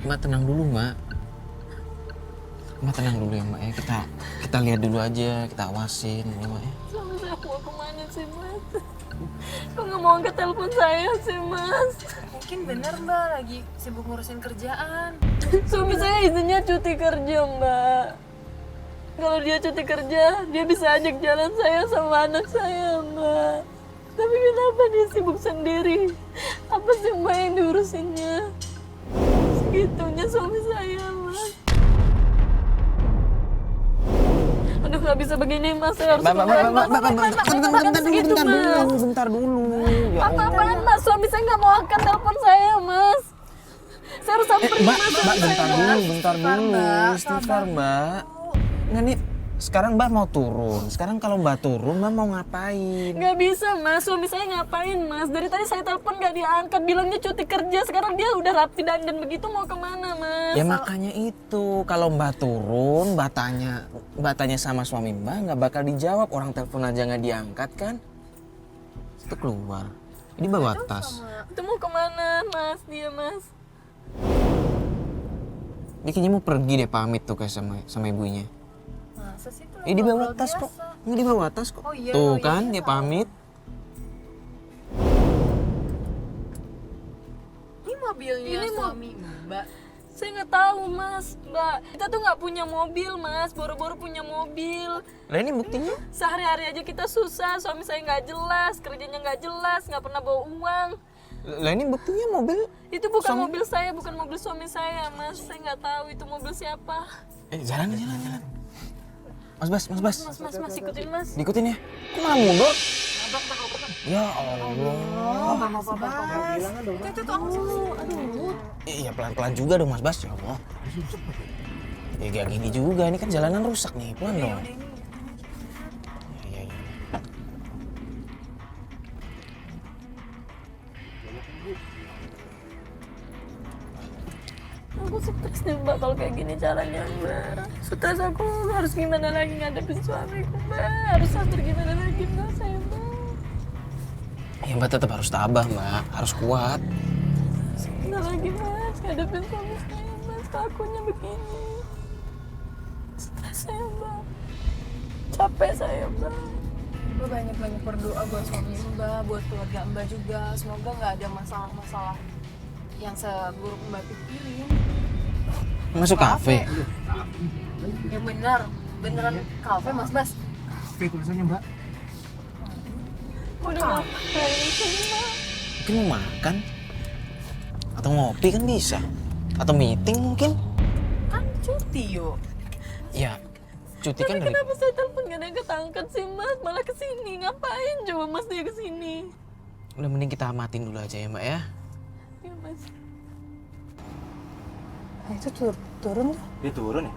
Mbak tenang dulu, Mbak. Mbak tenang dulu ya, Mbak ya. Kita lihat dulu aja, kita awasin ya, Mbak ya. Suami saya mau kemana sih, Mas? Kok nggak mau angkat telepon saya sih, Mas? Mungkin bener Mbak lagi sibuk ngurusin kerjaan. Suami saya izinnya cuti kerja, Mbak. Kalau dia cuti kerja, dia bisa ajak jalan saya sama anak saya, Mbak. Tapi kenapa dia sibuk sendiri? Apa sih Mbak yang diurusinnya? Segitunya suami saya, Mas. Aduh, nggak bisa begini, Mas. Saya harus Bentar dulu. Ya Apa-apaan, Mas? Suami saya nggak mau angkat telepon saya, Mas. Saya harus samperin, Mas. bentar dulu. Istighfar, Mbak. Nggak nih, sekarang Mbak mau turun. Sekarang kalau Mbak turun, Mbak mau ngapain? Nggak bisa, Mas. Suami saya ngapain, Mas? Dari tadi saya telepon nggak diangkat. Bilangnya cuti kerja. Sekarang dia udah rapi dandan begitu, mau kemana, Mas? Ya makanya itu, kalau Mbak turun, Mbak tanya sama suami Mbak, nggak bakal dijawab. Orang telepon aja nggak diangkat kan? Itu keluar. Ini bawa tas. Itu mau kemana, Mas? Dia, Mas. Dia kayaknya mau pergi deh, pamit tuh kayak sama ibunya. Masa sih itu? Di bawah tas kok. Nggak di bawah tas kok. Oh, iya, Tuh oh, iya. kan, dia pamit. Ini mobilnya Ini suami Mbak. Saya nggak tahu, Mas. Mbak, kita tuh nggak punya mobil, Mas. Boro-boro punya mobil. Lah ini buktinya? Sehari-hari aja kita susah. Suami saya nggak jelas, kerjanya nggak jelas, nggak pernah bawa uang. Lah ini buktinya mobil. Itu bukan Suami- mobil saya, bukan mobil suami saya, Mas. Saya nggak tahu itu mobil siapa. Jalan. Mas Bas. Mas, ikutin, Mas. Diikutin ya. Kok malah mundur? Ya Allah. Itu aku sih. Aduh. Iya pelan-pelan juga dong Mas Bas. Ya Allah. Ya gak gini juga, ini kan jalanan rusak nih. Pelan dong. Iya. stres nih Mbak kalau kayak gini caranya Mbak. Stres aku, harus gimana lagi ngadepin suamiku Mbak. Harus sabar gimana lagi Mbak saya Mbak. Ya Mbak tetap harus tabah Mbak, harus kuat. Gimana lagi Mas, ngadepin suami saya Mas, takutnya begini. Stres saya Mbak, capek saya Mbak. Mbak banyak-banyak berdoa buat suami Mbak, buat keluarga Mbak juga. Semoga nggak ada masalah-masalah yang seburuk Mbak pikirin. Masuk kafe. Ya beneran kafe Mas Bas. Kafe tulisannya Mbak. Udah ngapain sih Mbak? Mungkin mau makan. Atau ngopi kan bisa. Atau meeting mungkin. Kan cuti yuk. Ya, cuti kan Tapi dari... kenapa saya telepon gak ada yang ketangkat sih Mas? Malah kesini, ngapain coba Mas dia kesini? Udah mending kita amatin dulu aja ya Mbak ya. Ya Mas. Nah, itu turun tuh. Dia turun ya?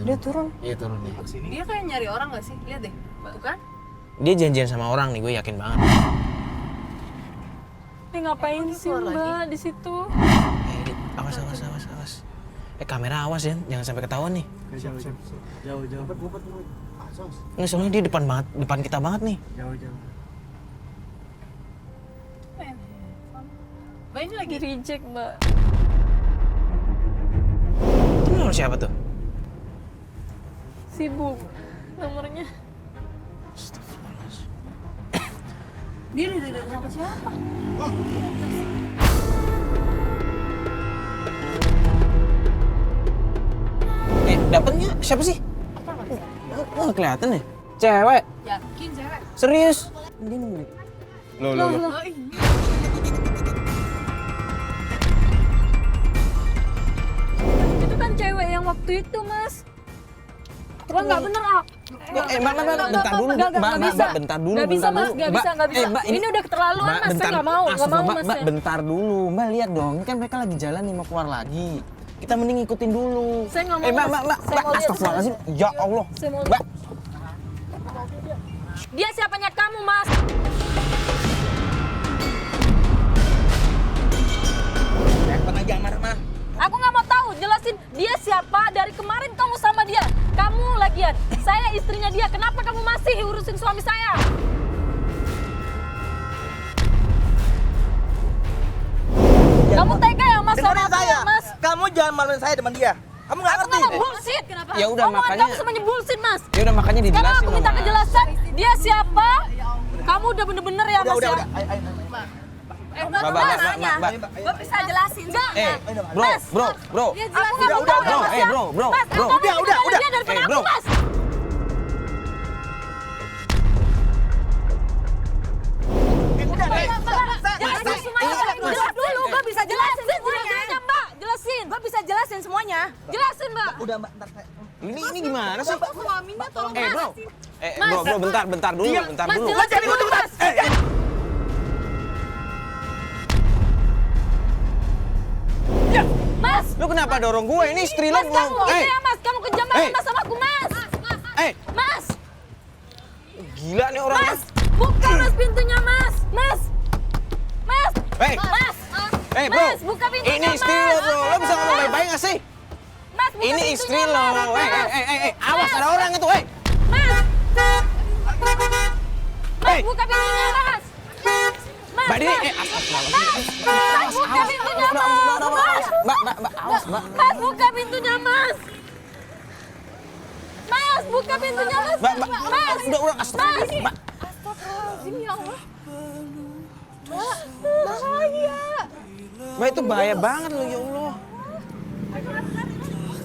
Dia turun. Iya turun nih. Dia kayak nyari orang nggak sih? Lihat deh. Tuh kan? Dia janjian sama orang nih, gue yakin banget. Dia ngapain sih keluar Mbak di situ? Awas. Kamera awas ya, jangan sampai ketahuan nih. Jauh. Nggak, soalnya dia depan kita banget nih. Jauh. Mbak ini lagi Di reject Mbak. Itu nomor siapa tuh? Sibuk nomornya. dia udah sama siapa? Dapetnya siapa sih? Oh, kelihatan ya? Cewek. Yakin cewek? Serius? Dia nunggu. Loh. Itu kan cewek yang waktu itu Mas. Wah nggak bener ah. Mbak, bentar dulu. Mbak, bentar dulu. Nggak bisa Mas, nggak bisa. Mbak, Ini udah keterlaluan Mas, saya nggak mau Mas. Mbak, bentar dulu. Mbak, lihat dong. Ini kan mereka lagi jalan nih, mau keluar lagi. Kita mending ikutin dulu. Saya nggak mau, Mbak, Mas. Saya mau lihat. astagfirullahaladzim. Ya Allah. Saya mau Mbak, Dia siapanya kamu Mas? Jangan marah-marah. Aku nggak mau tahu, jelasin dia siapa dari kemarin kamu sama dia. Kamu lagian, saya istrinya dia. Kenapa kamu masih urusin suami saya? Kamu tega ya Mas sama aku ya Mas? Kamu jangan maluin saya teman dia. Kamu nggak Aku ngerti. nggak mau bullshit. Kenapa? Ya udah, Omongan makanya- kamu semuanya bullshit Mas. ya udah makanya Sekarang dijelasin. aku minta Mas. kejelasan, dia siapa? Kamu udah bener-bener ya Mas ya? Mbak. Gue bisa jelasin. Enggak. Bro. Aku nggak mau tahu ya Mas ya. Bro. Mas, Bro. kamu lebih kenal dia daripada Eh, aku bro. Mas. Jelasin semuanya. Jelas dulu, gue bisa jelasin semuanya. Mbak, jelasin. Gue bisa jelasin semuanya. Jelasin Mbak. Udah Mbak, ntar saya. Ini gimana sih? Suaminya tolong Bro. Bro, bentar dulu. Mas, jelasin dulu Mas. Mas, Lu kenapa dorong gue? Ini istri lu Mas kamu mau. ya Mas, kamu kejam banget Mas sama aku Mas. Mas, Gila nih orang. Mas, buka Mas pintunya Mas. Mas, Hey. Mas, Bro. Mas, buka pintunya Ini istri lo, Mas. bro. Lo bisa ngomong baik-baik gak sih? Mas, buka Ini pintunya, istri lo. Mas. Awas ada orang itu, Mas, Hey. buka pintunya Mas. Mas, Mbak Dini, Mas, astagfirullahaladzim. Mas, buka pintunya Mas. Mbak, awas, Mbak. Mas, buka pintunya Mas. Mas, buka pintunya Mas. Mbak, Mas, udah, astagfirullahaladzim, Mbak. Astagfirullahaladzim ya Allah. bahaya. Mbak, itu bahaya banget loh, ya Allah.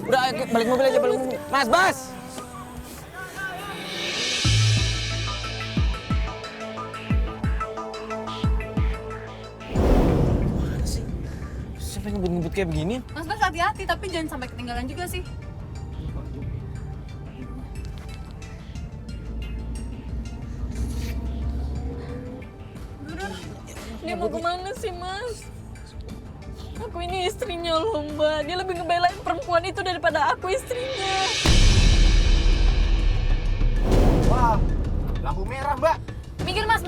Udah, ayo, balik mobil aja, balik mobil. Mas, Bas. Mana sih? Sampai ngebut-ngebut kayak begini? Mas Bas hati-hati tapi jangan sampai ketinggalan juga sih. Dia mau kemana sih Mas? Aku ini istrinya loh Mbak. Dia lebih ngebelain perempuan itu daripada aku istrinya. Wah, lampu merah Mbak. Minggir mas,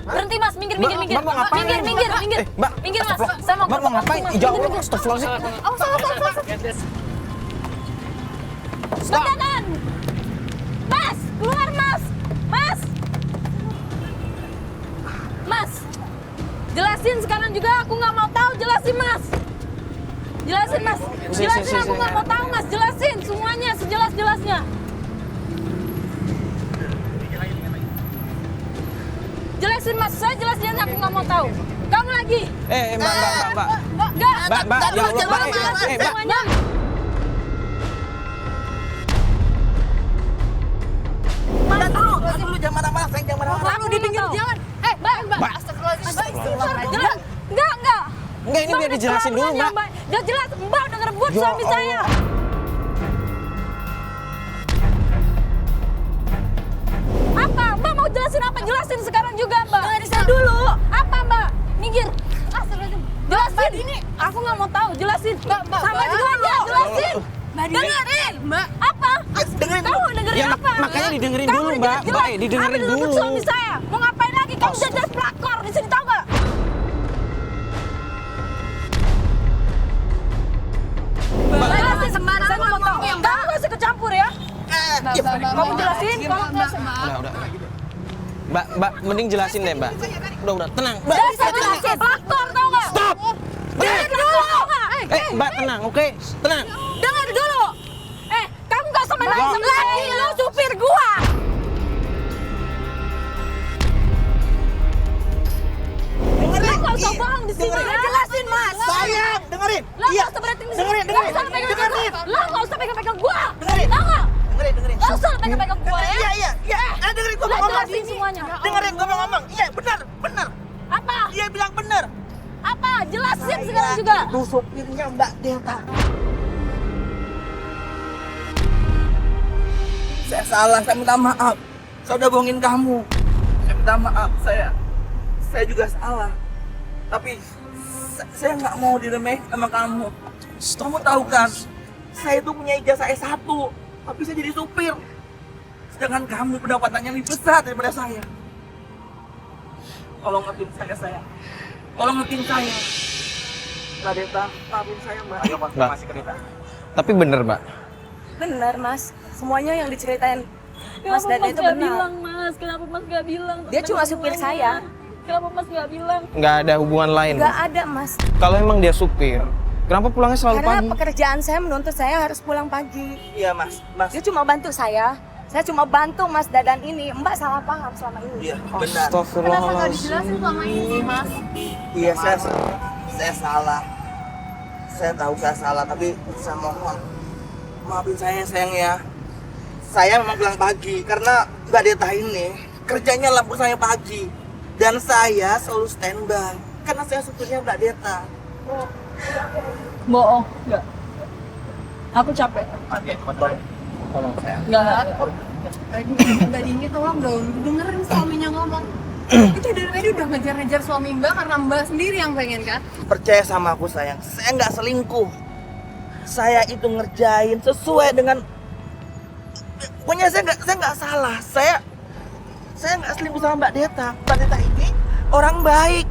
berhenti mas, minggir. Mbak mau ngapain? Minggir. Mbak, Minggir mas, astagfirullah. saya mau Mbak mau ngapain? Mas, Ya Allah, minggir. astagfirullahaladzim. Mas Dadan! Mas, keluar mas! Mas! Jelasin sekarang juga, aku nggak mau tahu, jelasin mas! Jelasin mas! Jelasin, aku nggak mau tahu mas, jelasin semuanya, sejelas-jelasnya! Jelasin mas, saya jelas-jelasnya aku nggak mau tahu. Kamu lagi! Mbak. Enggak! Mbak, ya Allah, Mbak. Jelasin Mbak. semuanya! Jangan dulu, jangan marah-marah, sayang, jangan marah-marah. Kamu di pinggir jalan! Mbak! Jelas! Enggak! Enggak, ini biar dijelasin dulu, Mbak. Udah jelas, Mbak udah ngerebut Ya suami saya. Allah. Apa? Mbak mau jelasin apa? Jelasin sekarang juga, Mbak. Dengerin saya dulu. Apa, Mbak? Minggir. Jelasin. Ini aku nggak mau tahu. Jelasin. Sama juga aja. Jelasin. Dengerin. Mbak. Apa? Dengerin Kamu dengerin Ya, apa? makanya didengerin Kamu dulu, udah Mbak. jelas-jelas Mbak, didengerin ambil rebut dulu. suami saya. Mau ngapain lagi? Kamu jelas pelakor di sini, tahu nggak? Jelasin sembarang. Saya nggak mau tahu. Kamu nggak usah kecampur ya. Kamu jelasin. Udah. Mbak, mending jelasin deh, Mbak. Udah, tenang. Udah saya jelasin. Pelakor, tahu nggak? Stop! Dengar dulu. Mbak, tenang, oke? Tenang. Dengar dulu. Kamu nggak sama lagi. Lo supir gua. Lo nggak usah bohong di sini. Jelasin, Mas. Sayang, dengerin. Lo Iya. nggak usah berating di sini. Dengerin. Lo nggak usah pegang-pegang gua. Dengerin. Tahu nggak? Dengerin. Nggak usah pegang-pegang gua ya. Iya. Dengerin gua Lo ngomong. jelasin semuanya. Dengerin gua ngomong. Iya, benar. Apa? Dia bilang benar. Apa? Jelasin sekarang juga. Itu supirnya Mbak Delta. Saya salah, saya minta maaf. Saya udah bohongin kamu. Saya minta maaf, saya juga salah. Tapi saya nggak mau diremehin sama kamu. Kamu tahu kan, saya itu punya ijazah S1, tapi saya jadi supir. Sedangkan kamu pendapatannya lebih besar daripada saya. Tolong ngertiin saya, sayang. Tolong ngertiin saya. Mbak Delta, maafin saya, Mbak. Ayo, konfirmasi ke kita. Tapi bener, Mbak. Benar mas, semuanya yang diceritain Kenapa Mas Dada itu nggak benar. bilang, Mas? Kenapa Mas nggak bilang? Dia cuma supir saya. Kenapa Mas nggak bilang? Nggak ada hubungan lain. Nggak ada mas, Kalau emang dia supir, kenapa pulangnya selalu karena pagi? pekerjaan saya menuntut saya harus pulang pagi. Iya, Mas. Dia cuma bantu saya cuma bantu Mas Dadan ini. Mbak salah paham selama ini. Iya, benar. Kenapa nggak dijelasin selama ini sih, Mas? Iya, saya salah. Saya tahu saya salah, tapi saya mohon maafin saya, sayang ya. Saya memang pulang pagi karena Mbak Deta ini kerjanya lampu saya pagi dan saya selalu standby karena saya supirnya Mbak Deta. Bohong, nggak. Aku capek. Oke, tolong saya. Nggak. Mbak Dini tolong dong, dengerin suaminya ngomong. Itu dari tadi udah ngejar-ngejar suami Mbak karena Mbak sendiri yang pengen kan? Percaya sama aku, sayang. Saya nggak selingkuh. Saya itu ngerjain sesuai dengan. Pokoknya saya nggak salah. Saya nggak selingkuh sama Mbak Deta. Mbak Deta ini orang baik.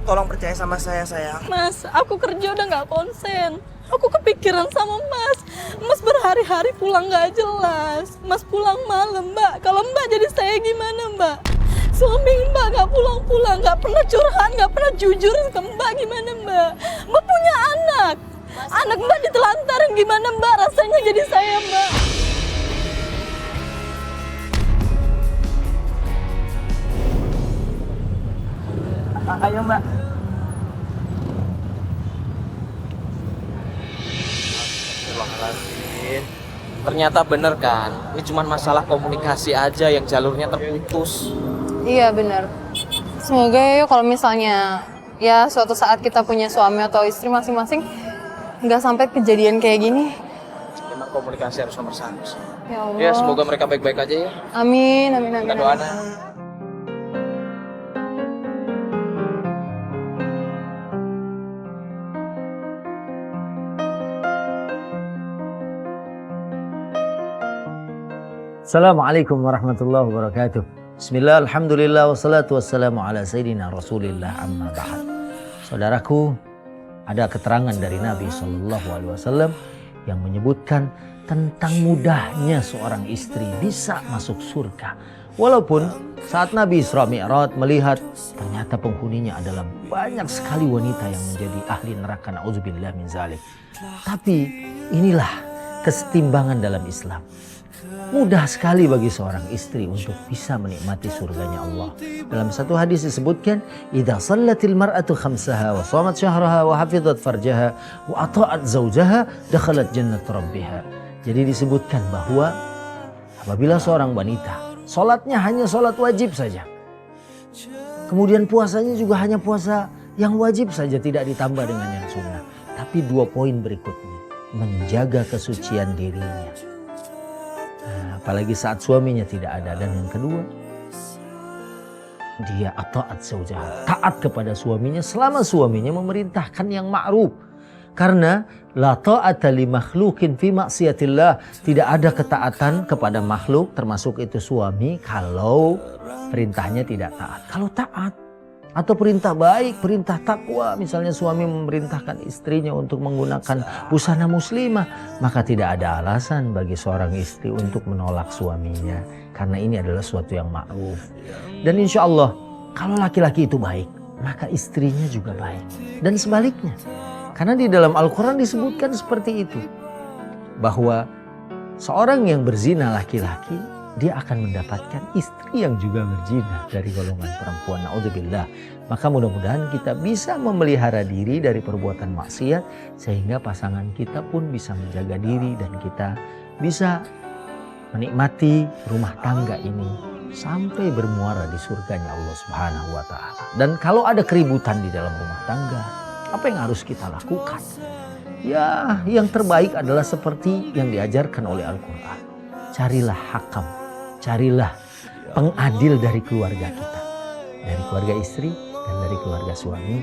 Tolong percaya sama saya, sayang. Mas, aku kerja udah nggak konsen. Aku kepikiran sama Mas. Mas berhari-hari pulang nggak jelas. Mas pulang malam, Mbak. Kalau Mbak jadi saya gimana, Mbak? Suami Mbak nggak pulang-pulang, nggak pernah curhat, nggak pernah jujur ke Mbak. Gimana, Mbak? Mbak punya anak. Anak Mbak ditelantarin, gimana Mbak rasanya jadi saya, Mbak? Ayo, Mbak. Ternyata bener kan, ini cuma masalah komunikasi aja yang jalurnya terputus. Iya benar. Semoga ya kalau misalnya ya suatu saat kita punya suami atau istri masing-masing nggak sampai kejadian kayak gini. Memang komunikasi harus nomor satu. Ya Allah. Ya, semoga mereka baik-baik aja ya. Amin, amin, amin. Kita doain. Assalamualaikum warahmatullahi wabarakatuh. Bismillah, alhamdulillah, wassalatu wassalamu ala sayyidina rasulillah amma ba'd. Saudaraku, ada keterangan dari Nabi SAW yang menyebutkan tentang mudahnya seorang istri bisa masuk surga. Walaupun saat Nabi Isra Mi'raj melihat ternyata penghuninya adalah banyak sekali wanita yang menjadi ahli neraka, na'udzubillah min zalik. Tapi inilah kesetimbangan dalam Islam. Mudah sekali bagi seorang istri untuk bisa menikmati surganya Allah. Dalam satu hadis disebutkan, "Idza shallatil mar'atu khamsaha wa shamat syahraha wa hafizat farjaha wa ata'at zawjaha dakhalat jannat rabbiha." Jadi disebutkan bahwa apabila seorang wanita salatnya hanya salat wajib saja, kemudian puasanya juga hanya puasa yang wajib saja, tidak ditambah dengan yang sunnah. Tapi 2 poin berikutnya, menjaga kesucian dirinya. Apalagi saat suaminya tidak ada. Dan yang kedua, dia ata'at zawjaha, taat kepada suaminya selama suaminya memerintahkan yang ma'ruf. Karena la ta'ata li makhlukin fi maksiatillah, tidak ada ketaatan kepada makhluk termasuk itu suami kalau perintahnya tidak taat. Kalau taat atau perintah baik, perintah takwa, misalnya suami memerintahkan istrinya untuk menggunakan busana muslimah, maka tidak ada alasan bagi seorang istri untuk menolak suaminya, karena ini adalah suatu yang ma'ruf. Dan insya Allah kalau laki-laki itu baik, maka istrinya juga baik. Dan sebaliknya, karena di dalam Al-Quran disebutkan seperti itu, bahwa seorang yang berzina laki-laki, dia akan mendapatkan istri yang juga berzina dari golongan perempuan. Na'udzubillah. Maka mudah-mudahan kita bisa memelihara diri dari perbuatan maksiat, sehingga pasangan kita pun bisa menjaga diri dan kita bisa menikmati rumah tangga ini sampai bermuara di surganya Allah Subhanahu wa Ta'ala. Dan kalau ada keributan di dalam rumah tangga, apa yang harus kita lakukan? Ya, yang terbaik adalah seperti yang diajarkan oleh Al-Quran. Carilah hakam, carilah pengadil dari keluarga kita, dari keluarga istri dan dari keluarga suami.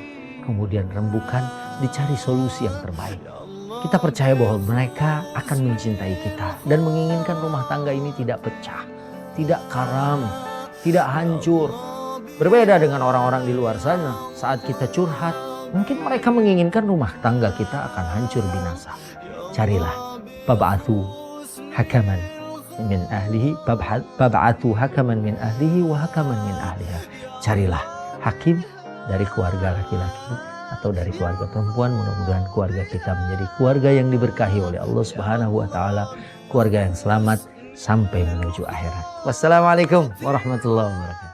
Kemudian rembukan, dicari solusi yang terbaik. Kita percaya bahwa mereka akan mencintai kita dan menginginkan rumah tangga ini tidak pecah, tidak karam, tidak hancur. Berbeda dengan orang-orang di luar sana, saat kita curhat, mungkin mereka menginginkan rumah tangga kita akan hancur binasa. Carilah, bab'athu hakaman min ahlihi, bab'athu hakaman min ahlihi wa hakaman min ahliha. Carilah hakim dari keluarga laki-laki atau dari keluarga perempuan. Mudah-mudahan keluarga kita menjadi keluarga yang diberkahi oleh Allah Subhanahu wa Ta'ala, keluarga yang selamat sampai menuju akhirat. Wassalamualaikum warahmatullahi wabarakatuh.